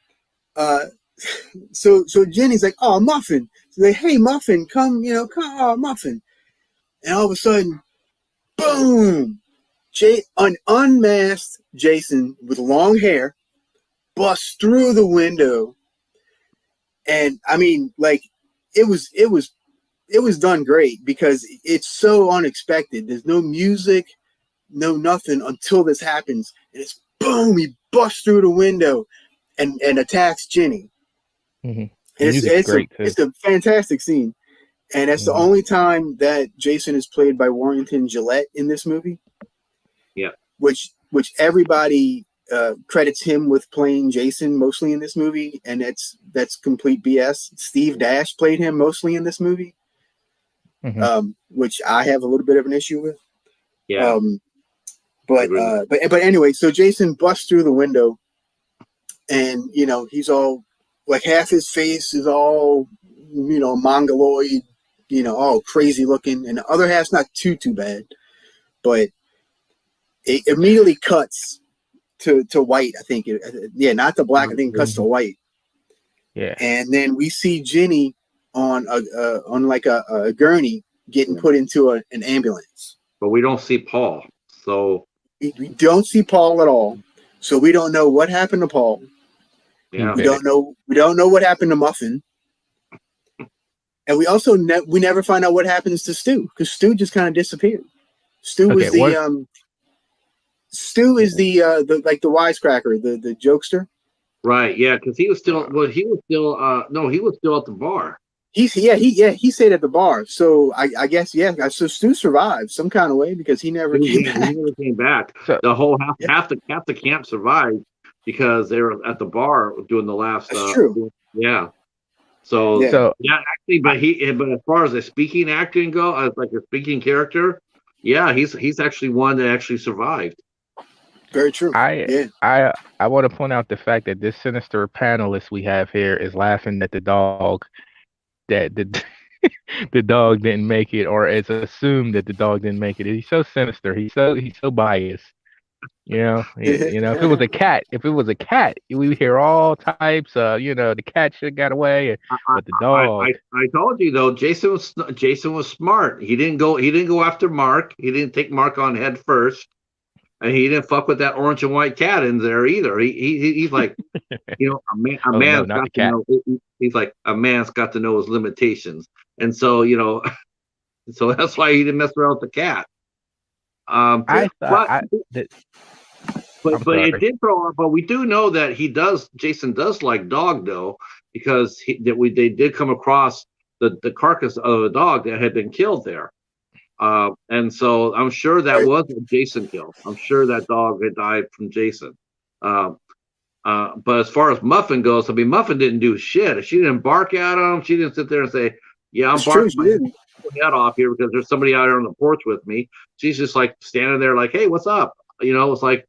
Jenny's like, oh, Muffin. So like, hey, Muffin, come, oh, Muffin. And all of a sudden, boom. An unmasked Jason with long hair busts through the window, and I mean, like, it was done great because it's so unexpected. There's no music, no nothing until this happens, and it's boom. He busts through the window and attacks Ginny. Mm-hmm. It's a fantastic scene, and that's the only time that Jason is played by Warrington Gillette in this movie. Yeah, which everybody credits him with playing Jason mostly in this movie, and that's complete BS. Steve Dash played him mostly in this movie, which I have a little bit of an issue with. Yeah, but anyway, so Jason busts through the window, and he's all like half his face is all mongoloid, all crazy looking, and the other half's not too bad, but it immediately cuts to white. I think not to black. I think it cuts to white. Yeah, and then we see Ginny on a gurney getting put into an ambulance. But we don't see Paul, so we don't see Paul at all. So we don't know what happened to Paul. Yeah, we don't know what happened to Muffin, and we also we never find out what happens to Stu, because Stu just kind of disappeared. Stu is the like the wisecracker, the jokester. Right. Yeah, because he was still. Well, he was still. No, he was still at the bar. He stayed at the bar. So I guess So Stu survived some kind of way because he never came back. He never came back. The whole half the camp survived because they were at the bar doing the last. That's true. Yeah. So actually, but as far as the speaking acting go, as like a speaking character, yeah, he's actually one that actually survived. Very true. I want to point out the fact that this sinister panelist we have here is laughing at the dog, that the dog didn't make it, or it's assumed that the dog didn't make it. He's so sinister. He's so biased. If it was a cat, we hear all types. The cat should have got away, but the dog. I told you though, Jason was smart. He didn't go after Mark. He didn't take Mark on head first, and he didn't fuck with that orange and white cat in there either. He's like, a man's got to know. He's like, a man's got to know his limitations, and so so that's why he didn't mess around with the cat. But it did throw off. But we do know that Jason does like dog though, because they did come across the carcass of a dog that had been killed there. And so I'm sure that Right. was a Jason kill. I'm sure that dog had died from Jason. But as far as Muffin goes, I mean, Muffin didn't do shit. She didn't bark at him. She didn't sit there and say, "Yeah, I'm It's true, barking she my didn't. head off here because there's somebody out here on the porch with me." She's just like standing there, like, "Hey, what's up?" You know, it's like,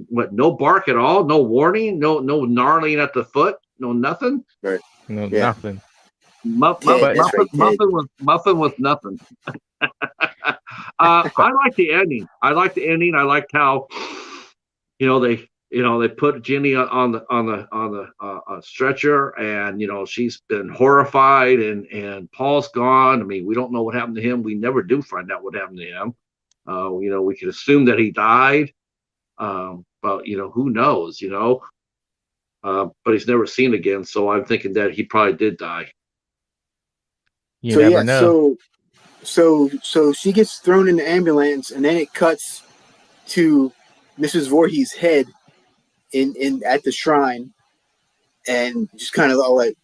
what? No bark at all. No warning. No gnarling at the foot. No nothing. Right. No, Yeah. nothing. Ted, that's right, Ted. Muffin was nothing. I like the ending. I liked how, they put Ginny on the stretcher, and she's been horrified, and Paul's gone. I mean, we don't know what happened to him. We never do find out what happened to him. We could assume that he died, but who knows? But he's never seen again. So I'm thinking that he probably did die. You never know. So she gets thrown in the ambulance, and then it cuts to Mrs. Voorhees' head in at the shrine, and just kind of all like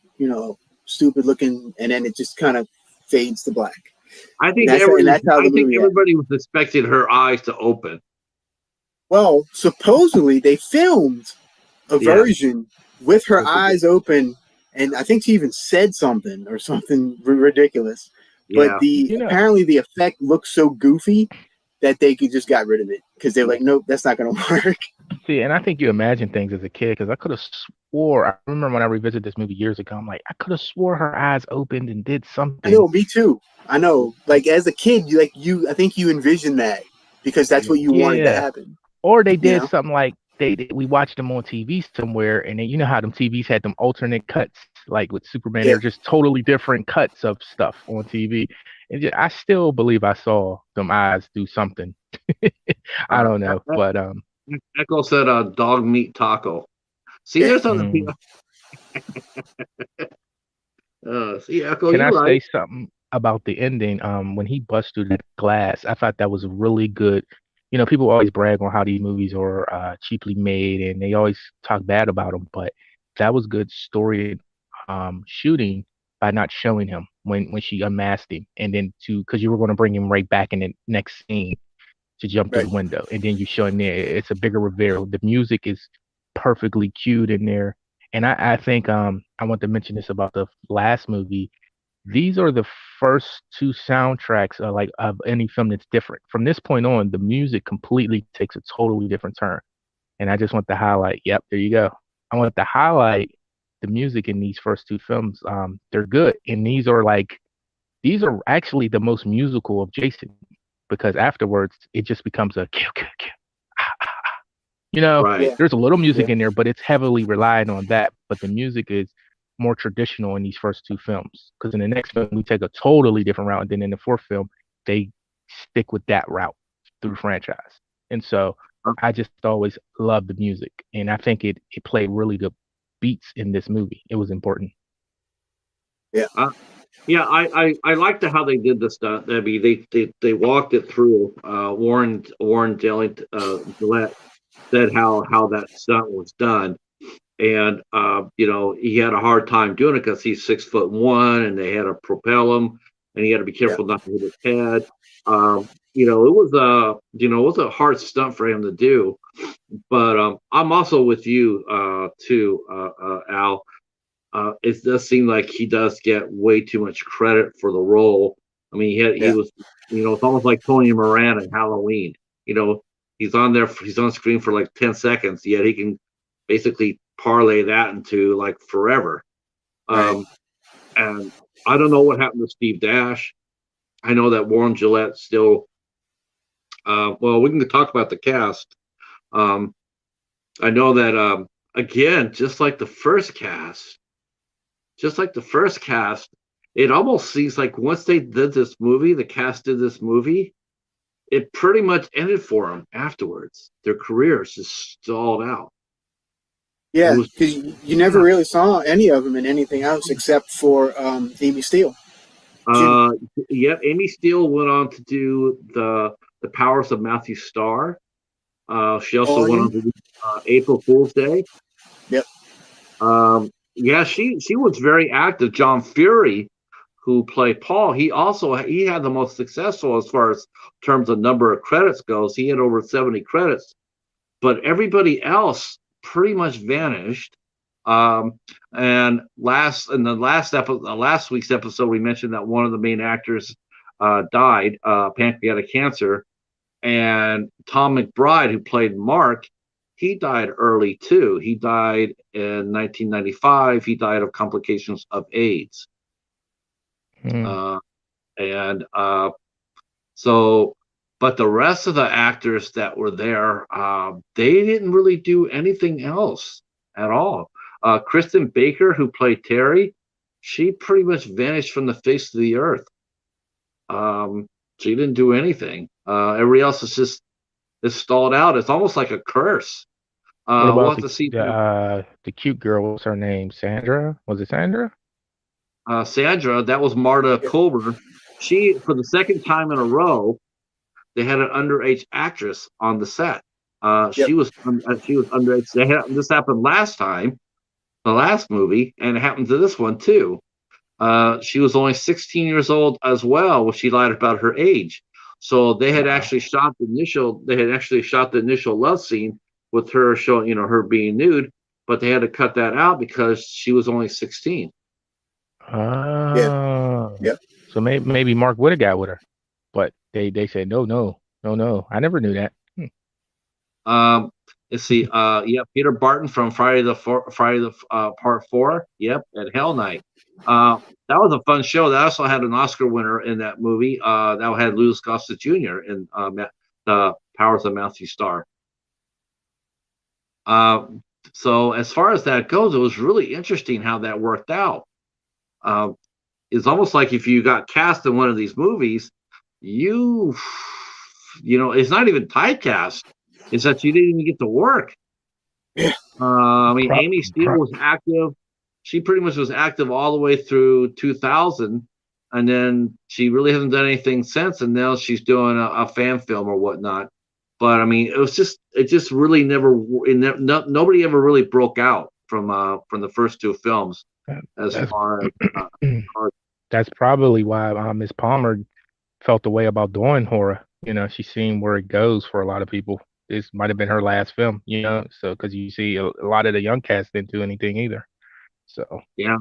stupid looking, and then it just kind of fades to black. I think everybody was expecting her eyes to open. Well, supposedly they filmed a version with her eyes open, and I think she even said something ridiculous. But apparently the effect looks so goofy that they just got rid of it because they're like, nope, that's not going to work. See, and I think you imagine things as a kid, because I could have swore. I remember when I revisited this movie years ago. I'm like, I could have swore her eyes opened and did something. I know, me too. I know. Like as a kid, I think you envisioned that because that's what you wanted to happen. Or they did something like we watched them on TV somewhere, and then, you know how them TVs had them alternate cuts, like with Superman. They're just totally different cuts of stuff on TV. And I still believe I saw them eyes do something. I don't know, but Echo said dog meat taco. See, there's other people. See, Echo, can I right. say something about the ending? When he busts through the glass, I thought that was really good. People always brag on how these movies are cheaply made, and they always talk bad about them, but that was good story shooting by not showing him when she unmasked him, and then because you were going to bring him right back in the next scene to jump through the window, and then you show him there. It's a bigger reveal. The music is perfectly cued in there, and I think I want to mention this about the last movie. These are the first two soundtracks of any film that's different. From this point on, the music completely takes a totally different turn. And I just want to highlight, yep, there you go. I want to highlight the music in these first two films. They're good. And these are actually the most musical of Jason, because afterwards it just becomes a kill, kill, kill. Right. There's a little music in there, but it's heavily relied on that. But the music is more traditional in these first two films, because in the next film we take a totally different route, and then in the fourth film they stick with that route through the franchise. And so I just always loved the music, and I think it played really good beats in this movie. It was important. I liked how they did the stuff. I mean, they walked it through. Warren Gillette said how that stunt was done. And he had a hard time doing it because he's 6'1", and they had to propel him, and he had to be careful not to hit his head. It was a hard stunt for him to do. But I'm also with you too, Al. It does seem like he does get way too much credit for the role. I mean, he was, it's almost like Tony Moran in Halloween. He's on screen for like 10 seconds, yet he can basically parlay that into like forever. And I don't know what happened to Steve Dash. I know that Warren Gillette still we can talk about the cast. I know that again, just like the first cast, it almost seems like once they did this movie, the cast did this movie, it pretty much ended for them afterwards. Their careers just stalled out. Yeah, because you never really saw any of them in anything else except for Amy Steele. Amy Steele went on to do the Powers of Matthew Starr. She also went on to do April Fool's Day. Yep. She was very active. John Fury, who played Paul, he had the most successful as far as terms of number of credits goes. He had over 70 credits, but everybody else pretty much vanished. And last week's episode, we mentioned that one of the main actors died, pancreatic cancer, and Tom McBride, who played Mark, he died early too. He died in 1995. He died of complications of AIDS. And so, but the rest of the actors that were there, they didn't really do anything else at all. Kristen Baker, who played Terry, she pretty much vanished from the face of the earth. She didn't do anything. Everybody else is stalled out. It's almost like a curse. What about we'll have to see the cute girl? What's her name? Sandra? Was it Sandra? Sandra. That was Marta Culber. She, for the second time in a row, they had an underage actress on the set. She was underage. This happened last time, the last movie, and it happened to this one too. She was only 16 years old as well when she lied about her age. So they had actually shot the initial love scene with her showing, her being nude, but they had to cut that out because she was only 16. So maybe Mark would have got with her, but they said no. I never knew that. Let's see. Peter Barton from Friday the Part 4. Yep, at Hell Night. That was a fun show. That also had an Oscar winner in that movie. That had Louis Gossett Jr. in the Powers of Matthew Starr. So as far as that goes, it was really interesting how that worked out. It's almost like if you got cast in one of these movies, it's not even typecast. It's that you didn't even get to work. Yeah. Amy Steele was active. She pretty much was active all the way through 2000, and then she really hasn't done anything since. And now she's doing a fan film or whatnot. But it just really nobody ever really broke out from the first two films. That's probably why Miss Palmer felt the way about doing horror. She's seen where it goes for a lot of people. This might have been her last film, so because you see a lot of the young cast didn't do anything either. So yeah,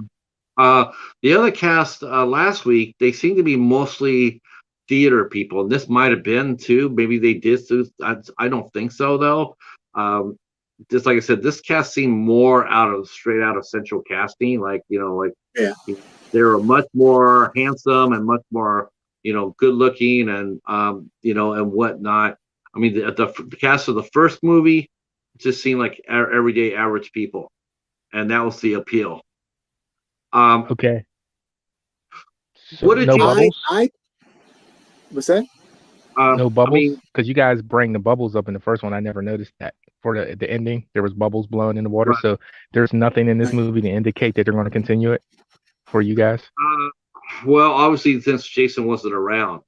the other cast last week, they seem to be mostly theater people, and this might have been too. Maybe they did. I don't think so though. Just like I said, this cast seemed more straight out of Central Casting. They were much more handsome and much more good looking and and whatnot. The cast of the first movie just seemed like everyday average people, and that was the appeal. Okay. So what did no you? Bubbles? What's that? No bubbles, because you guys bring the bubbles up in the first one. I never noticed that. For the ending, there was bubbles blowing in the water. Right. So there's nothing in this movie to indicate that they're going to continue it for you guys. Well, obviously, since Jason wasn't around,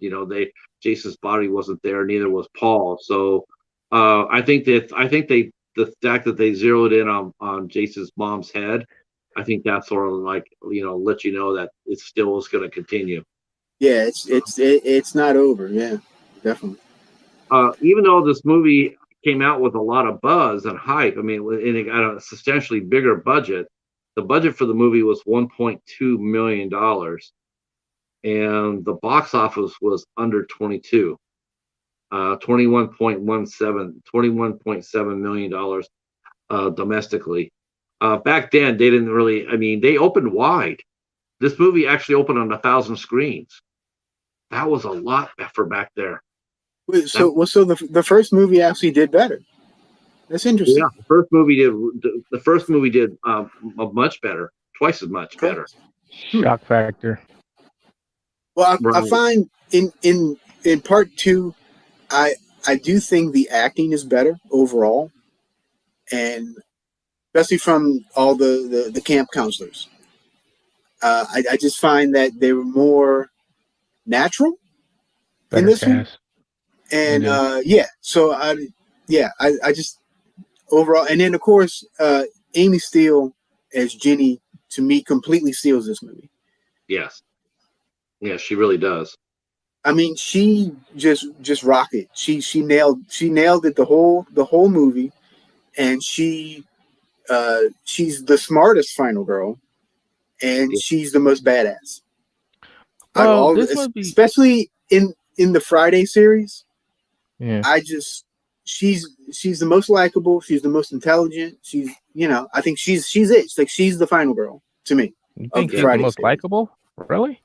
Jason's body wasn't there. Neither was Paul. So I think the fact that they zeroed in on Jason's mom's head, I think that's sort of like let you know that it still is going to continue. Yeah, it's not over. Yeah, definitely. Even though this movie came out with a lot of buzz and hype, and it got a substantially bigger budget. The budget for the movie was $1.2 million, and the box office was under 22, $21.7 million domestically. Back then, they didn't really. They opened wide. This movie actually opened on 1,000 screens. That was a lot for back there. So the first movie actually did better. That's interesting. Yeah, the first movie did much better, twice as much better. Shock factor. Well, I find in part two, I do think the acting is better overall, and especially from all the camp counselors. I just find that they were more natural in this one. And so I just overall, and then of course Amy Steele as Jenny, to me, completely steals this movie. Yes. Yeah, she really does. I mean, she just rocked it. She nailed it the whole movie, and she's the smartest final girl, and Yeah. she's the most badass. Out of Well, all, this movie, especially in the Friday series, yeah. I just she's the most likable. She's the most intelligent. I think she's it. It's like she's the final girl to me You of think the she's the Friday most series. likable? Really?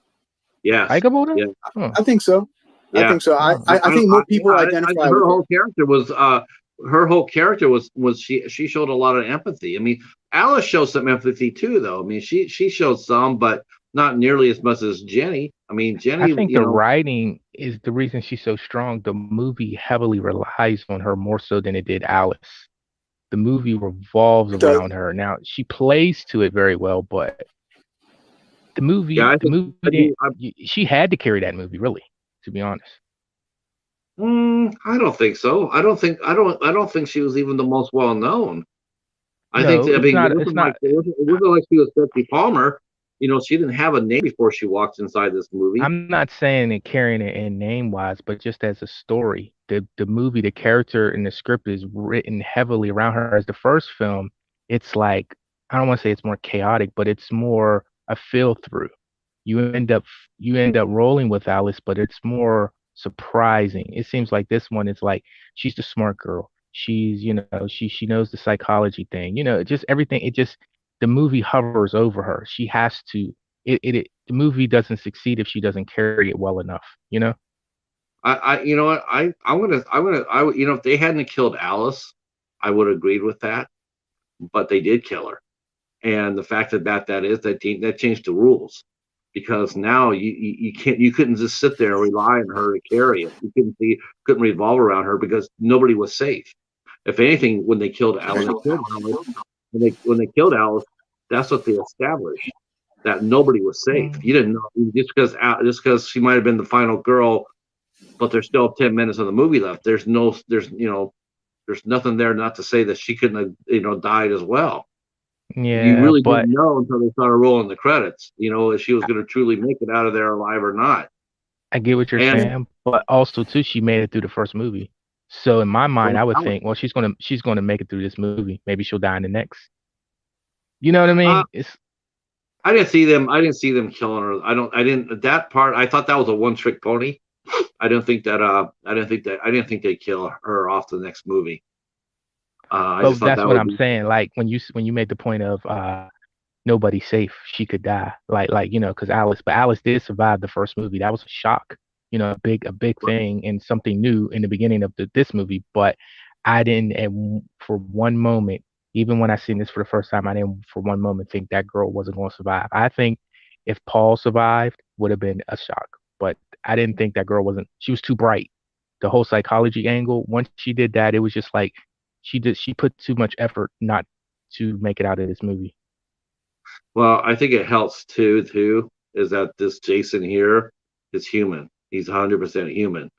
Yes. Likable though? Yeah. Huh. I think so. I Yeah. think so. I Oh. I, I think more people identify Her with her. whole character was she showed a lot of empathy. I mean, Alice shows some empathy too, though. I mean, she showed some, but not nearly as much as Jenny. I mean, I Jenny, think the writing is the reason she's so strong. The movie heavily relies on her more so than it did Alice. The movie revolves It does. around her. Now she plays to it very well, but yeah, the movie I didn't. do. She had to carry that movie, really, to be honest. I don't think so. I don't think she was even the most well known. I think No, I it's mean not. It's not. it wasn't like she was Betsy Palmer. You know, she didn't have a name before she walked inside this movie. I'm not saying it carrying it in name wise, but just as a story, the movie, the character in the script is written heavily around her. As the first film, it's like I don't want to say it's more chaotic, but it's more a feel through. You end up you end up rolling with Alice, but it's more surprising. It seems like this one is like she's the smart girl. She's, she knows the psychology thing. Just everything. It just the movie hovers over her. She has to the movie doesn't succeed if she doesn't carry it well enough, you know? You know what, you know, if they hadn't killed Alice, I would have agreed with that, but they did kill her. And the fact that changed the rules, because now you couldn't just sit there and rely on her to carry it. You couldn't revolve around her because nobody was safe. If anything, when they killed Alice, that's what they established, that nobody was safe. Mm. You didn't know, just because she might have been the final girl, but there's still 10 minutes of the movie left. There's nothing there not to say that she couldn't have died as well. You Yeah, really but didn't know until they started rolling the credits, if she was going to truly make it out of there alive or not. I get what you're And saying, but also too, she made it through the first movie. So in my mind, I would well, think, well, she's gonna make it through this movie. Maybe she'll die in the next. You know what I uh, mean? It's I didn't see them killing her. I didn't that part. I thought that was a one trick pony. I didn't think they'd kill her off the next movie. I just But thought that's that what would I'm be. saying. Like when you made the point of nobody's safe, she could die. Like because Alice did survive the first movie. That was a shock. A big thing and something new in the beginning of this movie. But I didn't, and for one moment, even when I seen this for the first time, I didn't for one moment think that girl wasn't going to survive. I think if Paul survived, would have been a shock. But I didn't think that girl wasn't. She was too bright. The whole psychology angle. Once she did that, it was just like she put too much effort not to make it out of this movie. Well, I think it helps too, is that this Jason here is human. He's 100% human.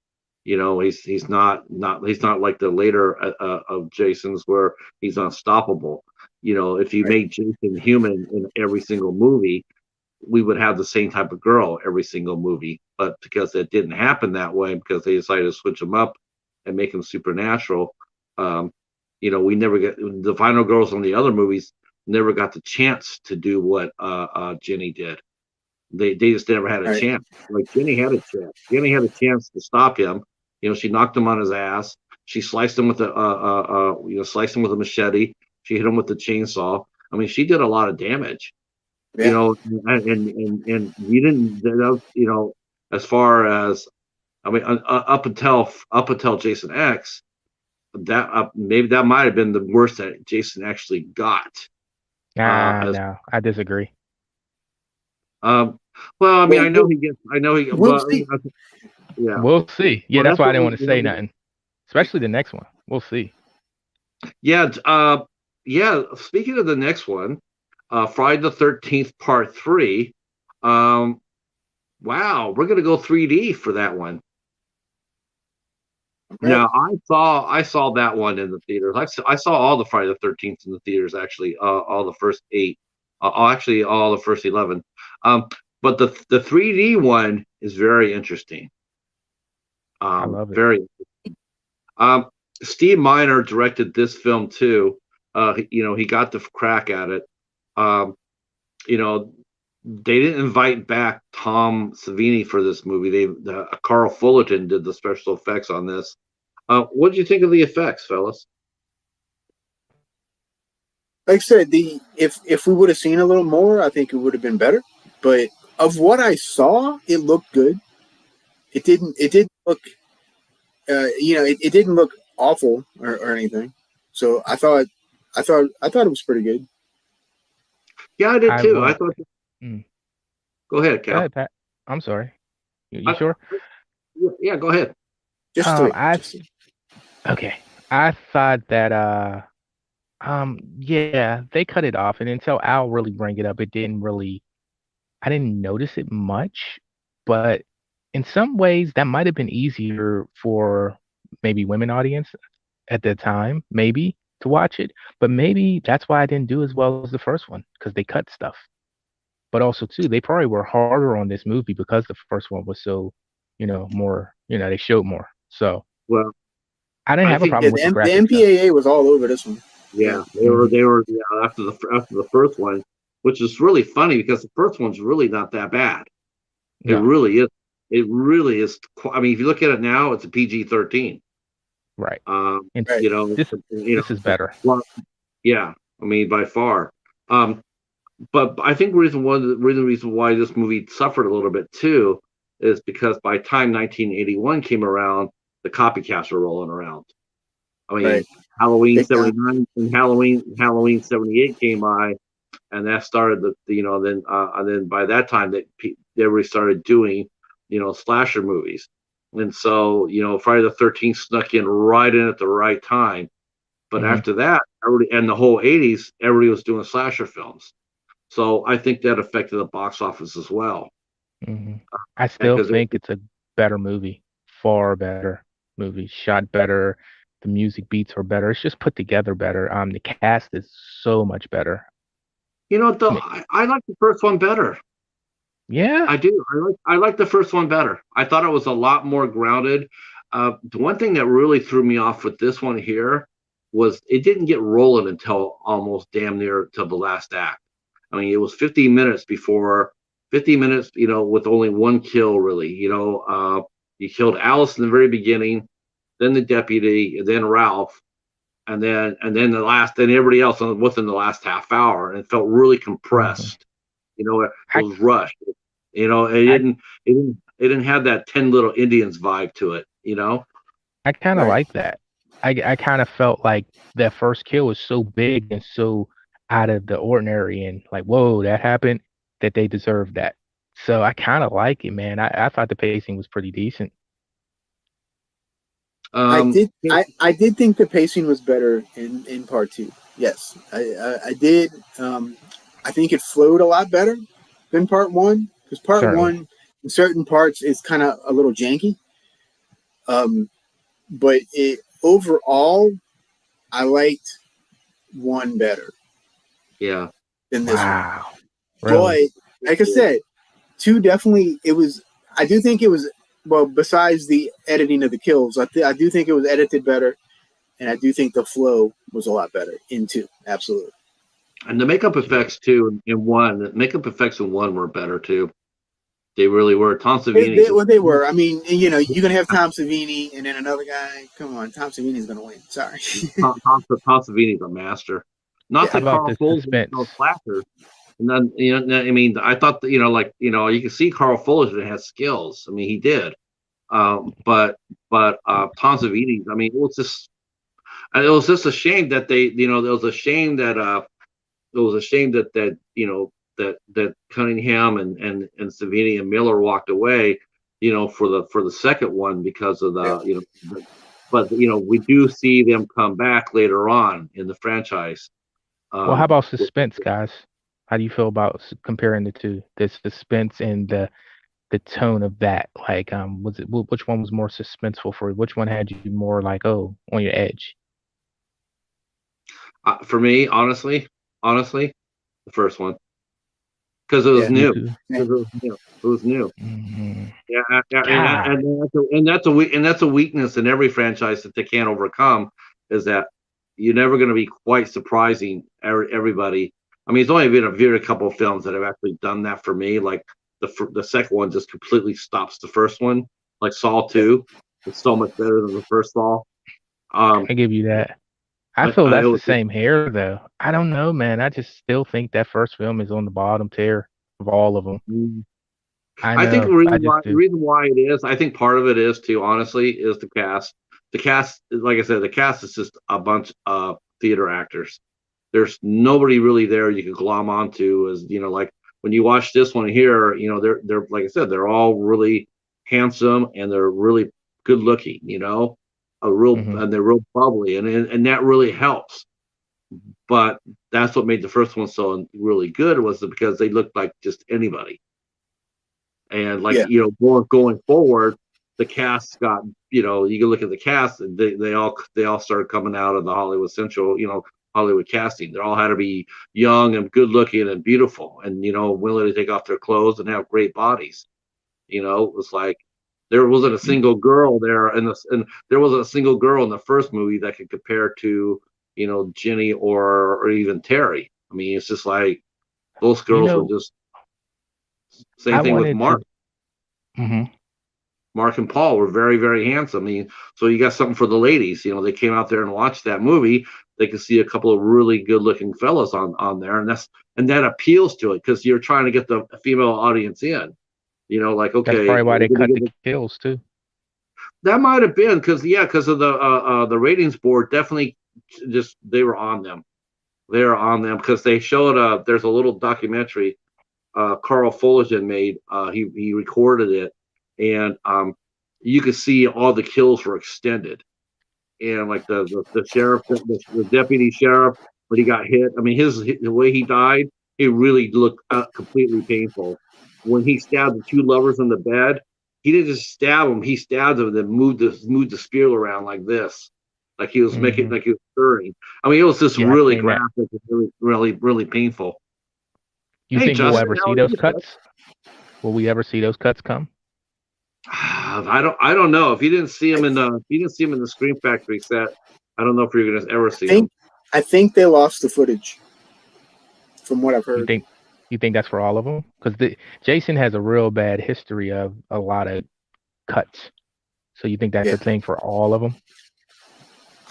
He's not like the later of Jasons where he's unstoppable. If you Right. made Jason human in every single movie, we would have the same type of girl every single movie. But because it didn't happen that way, because they decided to switch him up and make him supernatural, um, we never get the final girls on the other movies never got the chance to do what Jenny did. They just never had a Right. chance. Like Jenny had a chance. Jenny had a chance to stop him. She knocked him on his ass. She sliced him with sliced him with a machete. She hit him with the chainsaw. I mean, she did a lot of damage. Yeah. And you didn't. As far as I mean, up until Jason X, that maybe that might have been the worst that Jason actually got. As No, I disagree. um, well, I mean, Well, I know he, we'll but see. yeah. We'll see. Yeah, Well, that's that's why I what didn't want to say we, nothing, especially the next one. We'll see. yeah. Yeah. Speaking of the next one, Friday the 13th Part 3. Wow, we're gonna go 3D for that one. Okay. Now, I saw that one in the theaters. I saw all the Friday the 13th in the theaters, actually, all the first 8, actually all the first 11. Um, But the 3D one is very interesting. I love it. Very. Um, Steve Miner directed this film too. He got the crack at it. Um, you know, they didn't invite back Tom Savini for this movie. Carl Fullerton did the special effects on this. What did you think of the effects, fellas? Like I said, if we would have seen a little more, I think it would have been better. But of what I saw, it looked good. It didn't look it didn't look awful or anything. So I thought it was pretty good. Yeah, I did I too. I will. thought. Mm. Go ahead, Go Cal. ahead, Pat. I'm sorry. You I, sure? yeah, go ahead. Just three. I okay. I thought that yeah, they cut it off, and until Al really bring it up, I didn't notice it much, but in some ways that might have been easier for maybe women audience at the time, maybe to watch it, but maybe that's why I didn't do as well as the first one because they cut stuff. But also too, they probably were harder on this movie because the first one was so, more, they showed more. So Well, I didn't I have a think Yeah, problem with the the graphic stuff. MPAA was all over this one. yeah, Yeah. they were after the first one, which is really funny because the first one's really not that bad. It No, really is. It really is. I mean, if you look at it now, it's a PG-13. right. Um, And Right. you know, this this is better. well, yeah. I mean, by far. Um, but I think the reason why this movie suffered a little bit too is because by the time 1981 came around, the copycats were rolling around. I Right. mean, Halloween Big time. '79 and Halloween '78 came by, and that started and then by that time they already started doing slasher movies, and so Friday the 13th snuck right in at the right time. But Hmm. after that, everybody and the whole '80s, everybody was doing slasher films. So I think that affected the box office as well. Hmm. I still Because think it's a better movie, far better movie, shot better. The music beats are better. It's just put together better. The cast is so much better. I mean, I like the first one better. yeah, I do. I like the first one better. I thought it was a lot more grounded. The one thing that really threw me off with this one here was it didn't get rolling until almost damn near to the last act. I mean, it was 15 minutes before 50 minutes, with only one kill really. You killed Alice in the very beginning, then the deputy, and then Ralph, then everybody else within the last half hour, and it felt really hmm compressed. It I was rushed. I It didn't have that 10 Little Indians vibe to it. I kind of Right. like that. I kind of felt like that first kill was so big and so out of the ordinary and like, whoa, that happened, that they deserved that. So I kind of like it, man. I thought the pacing was pretty decent. I Um, did I did think the pacing was better in part two. Yes, I did. I think it flowed a lot better than part one because part Certainly. one in certain parts is kind of a little janky. But overall, I liked one better yeah, than this one. Wow. But Really? like I said, two definitely it was. I do think it was well. Besides the editing of the kills, I do think it was edited better, and I do think the flow was a lot better in two. Absolutely. and the makeup effects too the makeup effects in one were better too. They really were. Tom Savini, Well, they were. I mean, you're gonna have Tom Savini and then another guy. Come on, Tom Savini's gonna win. Sorry. Tom Savini's a master. Not Yeah. How that about Carl the Fulton suspense? no slashers. And then I mean, I thought that, you can see Carl Fulton has skills. I mean, he did. But Tom Savini, I mean, it was just a shame that it was a shame that that Cunningham and Savini and Miller walked away, for the second one because of Yeah. but we do see them come back later on in the franchise. Well, how Um, about suspense, guys? How do you feel about comparing the two? The suspense and the tone of that. Like, which one was more suspenseful for you? Which one had you more like, oh, on your edge? for me, honestly, the first one. because it was Yeah. new. too. Because it was new. It was new. Mm-hmm. Yeah, God, and that's a weakness in every franchise that they can't overcome, is that you're never going to be quite surprising everybody. I mean, it's only been a very couple of films that have actually done that for me. Like the second one just completely stops the first one. Like Saw Yeah. 2, it's so much better than the first Saw. I give you that. I I, feel I, it that's the was, same here, though. I don't know, man. I just still think that first film is on the bottom tier of all of them. I I think know. I just the do. reason why it is, I think part of it is too, honestly, is the cast. The cast, like I said, the cast is just a bunch of theater actors. There's nobody really there you can glom onto. As you know, like when you watch this one here, you know, they're like I said, they're all really handsome and they're really good looking. You know, Hmm. and they're real bubbly, and that really helps. But that's what made the first one so really good, was because they looked like just anybody. And like Yeah. going forward, the cast got, you can look at the cast, and they all started coming out of the Hollywood Central, Hollywood casting. They all had to be young and good looking and beautiful, and willing to take off their clothes and have great bodies. It was like there wasn't a single girl there, and there wasn't a single girl in the first movie that could compare to Jenny or even Terry. I mean, it's just like those You girls were know, just I same thing with wanted to. Mark. Hmm. Mark and Paul were very, very handsome. I mean, so you got something for the ladies. They came out there and watched that movie. They could see a couple of really good-looking fellas on there, and that appeals to it because you're trying to get the female audience in. Like, That's okay, probably why we're they gonna cut give the kills too. that might have been because of the ratings board. Definitely, just they were on them. They were on them because they showed. There's a little documentary Carl Fullerton made. He recorded it, and you could see all the kills were extended, and like the sheriff, the deputy sheriff, when he got hit. I mean, the way he died, it really looked completely painful. When he stabbed the two lovers in the bed, he didn't just stab them; he stabbed them and then moved the spear around like this, like he was making, Hmm. like he was stirring. I mean, it was just Yeah, I really seen that. graphic, and really, really, really painful. You Hey, think we'll Justin, ever how see are those you? cuts? Will we ever see those cuts come? I don't know. I, If you didn't see him in the Scream Factory set, I don't know if you're gonna ever I see him. think I think they lost the footage from what I've You heard. think you think that's for all of them? Because Jason has a real bad history of a lot of cuts. So you think that's Yeah. a thing for all of them?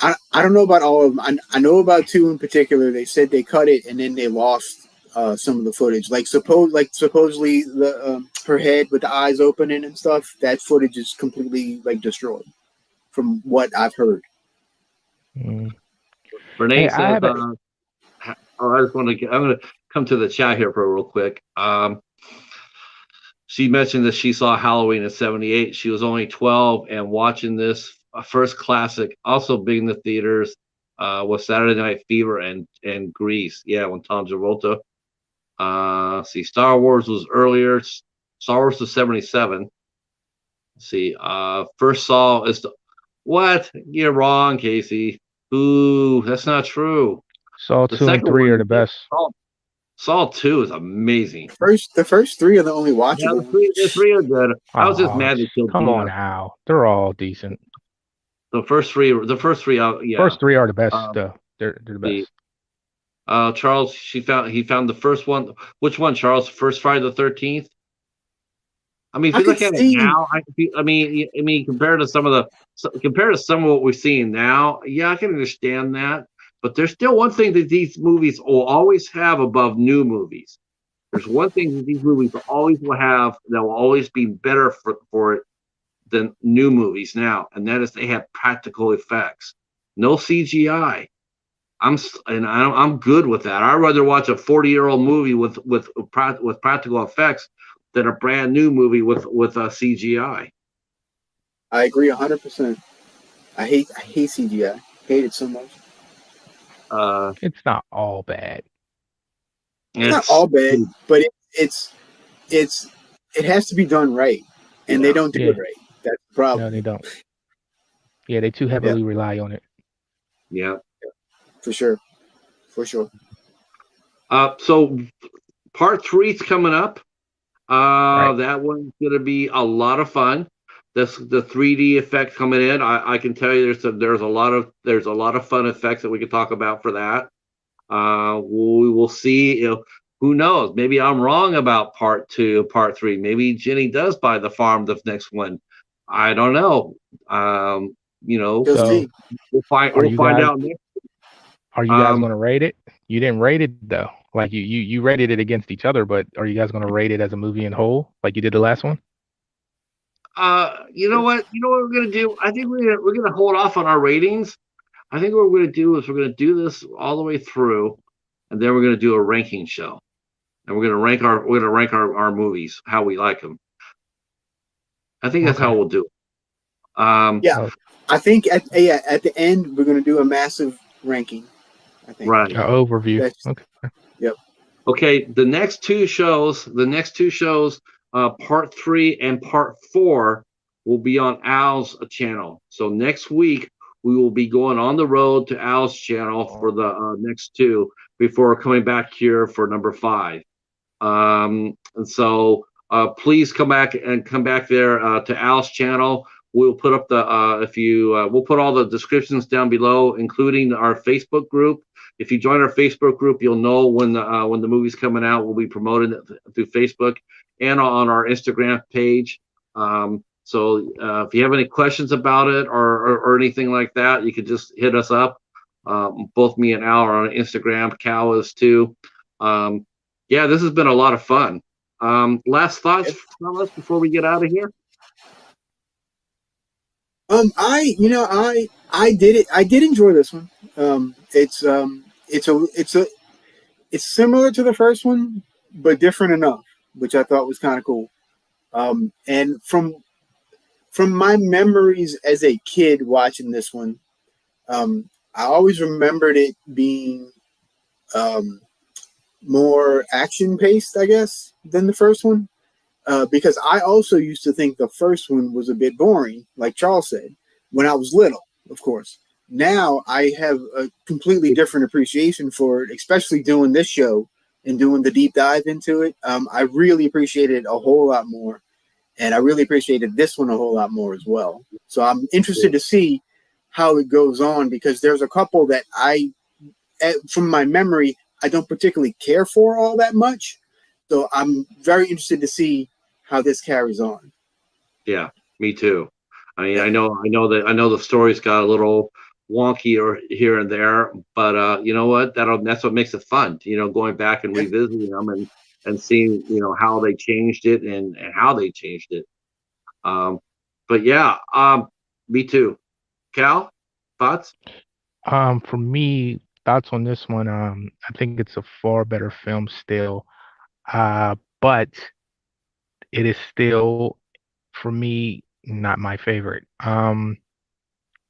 I don't know about all of them. I know about two in particular. They said they cut it and then they lost some of the footage. Supposedly her head with the eyes opening and stuff. That footage is completely destroyed, from what I've heard. Mm. Renee Hey, I says, have a. I just want to. I'm going to come to the chat here for real quick. She mentioned that she saw Halloween in '78. She was only 12, and watching this first classic, also being in the theaters, was Saturday Night Fever and Grease. Yeah, when Tom Travolta. See, Star Wars was earlier. Star Wars was '77. See, first Saw is what? You're wrong, Casey. Ooh, that's not true. Saw The 2 and second 3 are one, the best. Saw 2 is amazing. The first three are the only Yeah, watchable the ones. three are good. I was just Oh, mad they killed come on Dina. now. They're all decent. The first three, yeah. First 3 are the best, Um, though. They're the the best. Charles, he found the first one. Which one, Charles? First Friday the 13th. I mean, if I you could look at it see. now, I mean, compared to some of what we're seeing now, yeah, I can understand that. But there's still one thing that these movies will always have above new movies. There's one thing that these movies always will have that will always be better for it than new movies now, and that is they have practical effects, no CGI. I'm good with that. I'd rather watch a 40-year-old movie with practical effects than a brand new movie with a CGI. I agree 100%. I hate CGI. Hate it so much. Uh, It's not all bad. It's not it's all bad, but it's it has to be done right, and they yeah. don't do Yeah. it right. That's the No, problem. they don't. Yeah, they too Yeah, heavily rely on it. Yeah. for sure, for sure. So Part 3's coming up. Right. That one's going to be a lot of fun. This the 3D effect coming in. I can tell you there's a lot of fun effects that we can talk about for that. We will see. Who knows? Maybe I'm wrong about part 2, part 3. Maybe Jenny does buy the farm the next one. I don't know. You'll So see. We'll find are you guys out next. are you guys going to rate it? You didn't rate it though. Like you rated it against each other, but are you guys going to rate it as a movie in whole, like you did the last one? You know what? You know what we're gonna do? I think we're gonna hold off on our ratings. I think what we're gonna do is we're gonna do this all the way through, and then we're gonna do a ranking show, and we're gonna rank our movies how we like them. I think that's how Okay. we'll do it. Yeah, Oh, I think at the end we're going to do a massive ranking. I think Right. overview. that's Okay. yep. Okay. The next two shows, part 3 and part 4, will be on Al's channel. So next week we will be going on the road to Al's channel for the next two before coming back here for number 5. And so please come back there to Al's channel. We'll put up we'll put all the descriptions down below, including our Facebook group. If you join our Facebook group, you'll know when the movie's coming out. We'll be promoting it through Facebook and on our Instagram page. So if you have any questions about it or anything like that, you could just hit us up. Both me and Al are on Instagram. Cal is too. Yeah, this has been a lot of fun. Last thoughts from us before we get out of here? I did it. I did enjoy this one. It's similar to the first one, but different enough, which I thought was kind of cool. And from my memories as a kid watching this one, I always remembered it being more action paced, I guess, than the first one. Because I also used to think the first one was a bit boring, like Charles said, when I was little, of course. Now I have a completely different appreciation for it, especially doing this show and doing the deep dive into it. I really appreciated it a whole lot more. And I really appreciated this one a whole lot more as well. So I'm interested to see how it goes on, because there's a couple that from my memory, I don't particularly care for all that much. So I'm very interested to see how this carries on. Yeah, me too. I mean, I know the story's got a little wonky or here and there, but you know what? That's what makes it fun. Going back and revisiting them and seeing how they changed it and how they changed it. But yeah, me too. Cal, thoughts? For me, thoughts on this one. I think it's a far better film still. But it is still, for me, not my favorite. The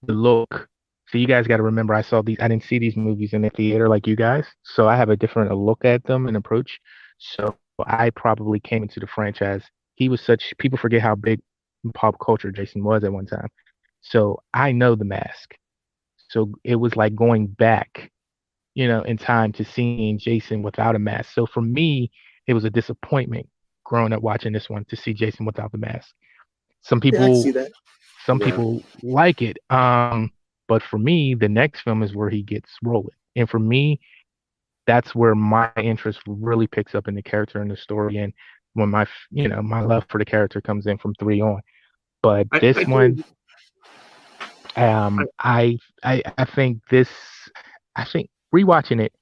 look. So you guys got to remember, I didn't see these movies in the theater like you guys, so I have a different look at them and approach. So I probably came into the franchise. People forget how big in pop culture Jason was at one time. So I know The Mask. So it was like going back, in time to seeing Jason without a mask. So for me, it was a disappointment growing up watching this one to see Jason without the mask. Some Yeah, I can see people that. some Yeah. people like it. But for me, the next film is where he gets rolling. And for me, that's where my interest really picks up in the character and the story, and when my love for the character comes in from 3 on. But I, this I one, I, I think rewatching it,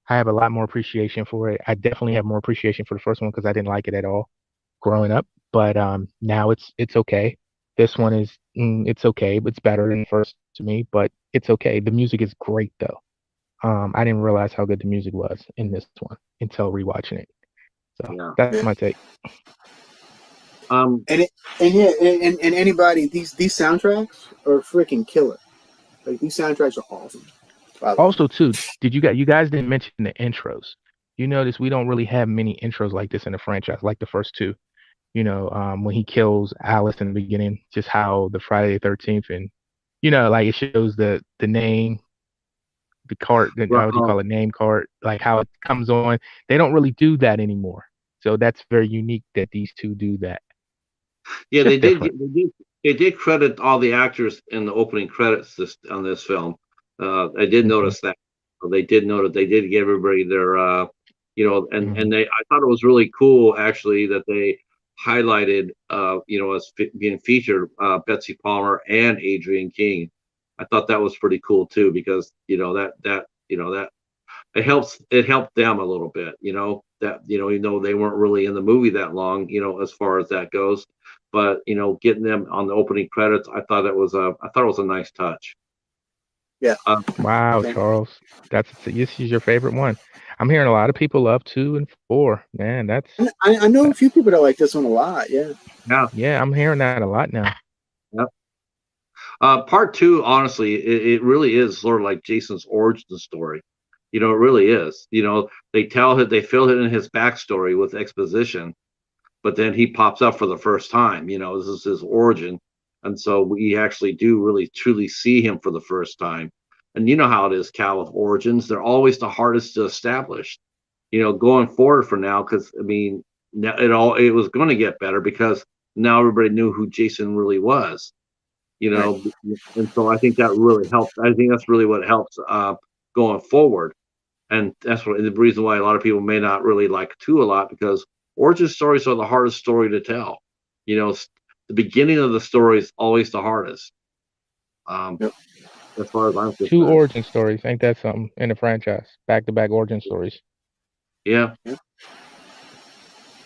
I have a lot more appreciation for it. I definitely have more appreciation for the first one because I didn't like it at all growing up. But now it's okay. This one is it's okay, but it's better than the first to me. But it's okay. The music is great though. I didn't realize how good the music was in this one until rewatching it. So yeah. that's Yeah. my take. Um, And anybody, these soundtracks are freaking killer. Like, these soundtracks are awesome. By the way. Also, too, you guys didn't mention the intros. You notice we don't really have many intros like this in the franchise, like the first two. When he kills Alice in the beginning, just how the Friday the 13th, and like it shows the name the card, Right. what do you call it, name card, like how it comes on. They don't really do that anymore. So that's very unique that these two do that. Yeah, Just different. they did credit all the actors in the opening credits on this film. I did Mhm. notice that. They did note they did give everybody their Mhm. they I thought it was really cool actually that they highlighted as being featured Betsy Palmer and Adrian King. I thought that was pretty cool too because that it helped them a little bit, that even though they weren't really in the movie that long, as far as that goes, but getting them on the opening credits, I thought it was a nice touch. Yeah. Um, Wow, Thank- Charles, this is your favorite one. I'm hearing a lot of people love 2 and 4. Man, I know a that, few people that like this one a lot. Yeah. yeah, yeah, I'm hearing that a lot now. yeah. Part two, honestly, it really is sort of like Jason's origin story. It really is. They fill it in his backstory with exposition, but then he pops up for the first time. This is his origin, and so we actually do really truly see him for the first time. And you know how it is, Cal, with origins; they're always the hardest to establish. Going forward for now, because I mean, now it was going to get better because now everybody knew who Jason really was. Right. And so I think that really helped. I think that's really what helps going forward, and that's the reason why a lot of people may not really like two a lot because origin stories are the hardest story to tell. The beginning of the story is always the hardest, um, Yep. as far as I'm 2 concerned. origin stories, ain't that something in the franchise? Back-to-back origin stories. Yeah. Yep.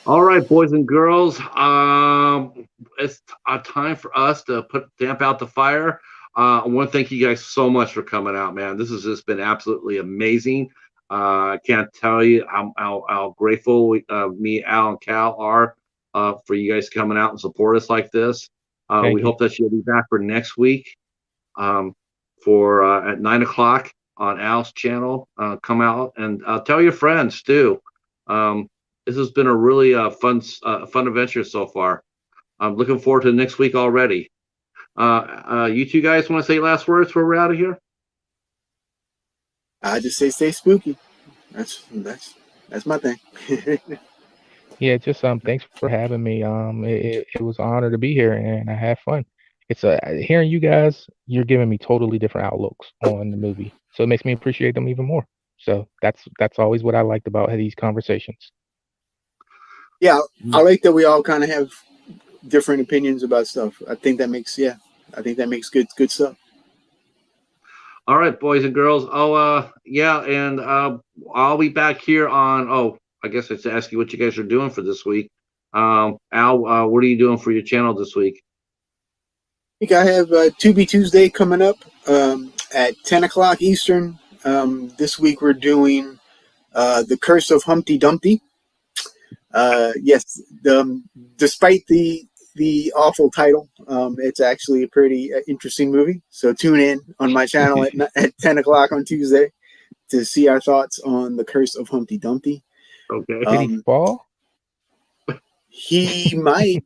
All right, boys and girls. It's time for us to damp out the fire. I want to thank you guys so much for coming out, man. This has just been absolutely amazing. I can't tell you how grateful me, Al, and Cal are for you guys coming out and support us like this. We Thank you. hope that you'll be back for next week um, for at 9 o'clock on Al's channel. Come out and tell your friends too. Um, this has been a really fun adventure so far. I'm looking forward to next week already. You two guys want to say last words before we're out of here? I just say stay spooky. That's my thing. Yeah, just thanks for having me. It was an honor to be here, and I had fun. It's hearing you guys. You're giving me totally different outlooks on the movie, so it makes me appreciate them even more. So that's always what I liked about these conversations. Yeah, I like that we all kind of have different opinions about stuff. I think that makes good stuff. All right, boys and girls. Oh, yeah, and I'll be back here on. Oh, I guess I should ask you what you guys are doing for this week. Al, what are you doing for your channel this week? I think I have Tubi Tuesday coming up at 10 o'clock Eastern. This week we're doing The Curse of Humpty Dumpty. Yes, despite the awful title, it's actually a pretty interesting movie. So tune in on my channel at 10 o'clock on Tuesday to see our thoughts on The Curse of Humpty Dumpty. Okay. Did he fall? He might.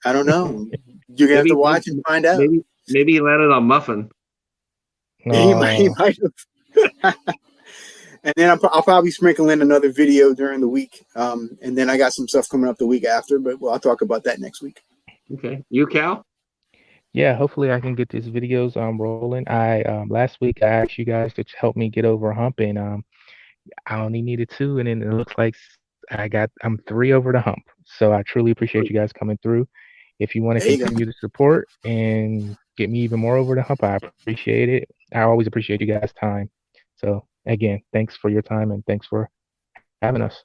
I don't know. You're gonna have to maybe, watch and find out. maybe he landed on Muffin. He might. He No. might have. And then I'll probably sprinkle in another video during the week. And then I got some stuff coming up the week after, but I'll talk about that next week. Okay. You, Cal? Yeah, hopefully I can get these videos rolling. I last week I asked you guys to help me get over a hump, and I only needed 2, and then it looks like I'm 3 over the hump. So I truly appreciate you guys coming through. If you want to There you go. continue to support and get me even more over the hump, I appreciate it. I always appreciate you guys' time. So again, thanks for your time and thanks for having us.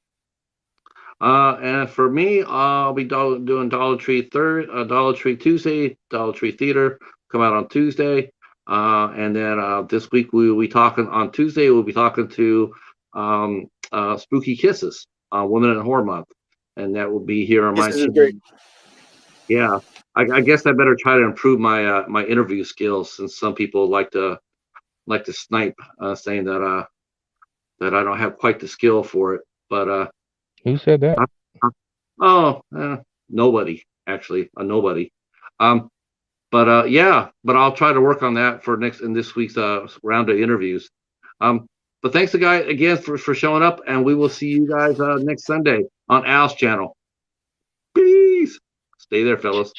And for me, I'll be doing Dollar Tree Dollar Tree Tuesday, Dollar Tree Theater come out on Tuesday. And then this week we will be talking on Tuesday. We'll be talking to Spooky Kisses, Women in Horror Month, and that will be here on my This is channel. great. Yeah, I guess I better try to improve my my interview skills, since some people like to snipe, saying that that I don't have quite the skill for it. But Who said that? oh, nobody actually, nobody. Um, but yeah, but I'll try to work on that for this week's round of interviews. But thanks again for showing up, and we will see you guys next Sunday on Al's channel. Peace. Stay there, fellas.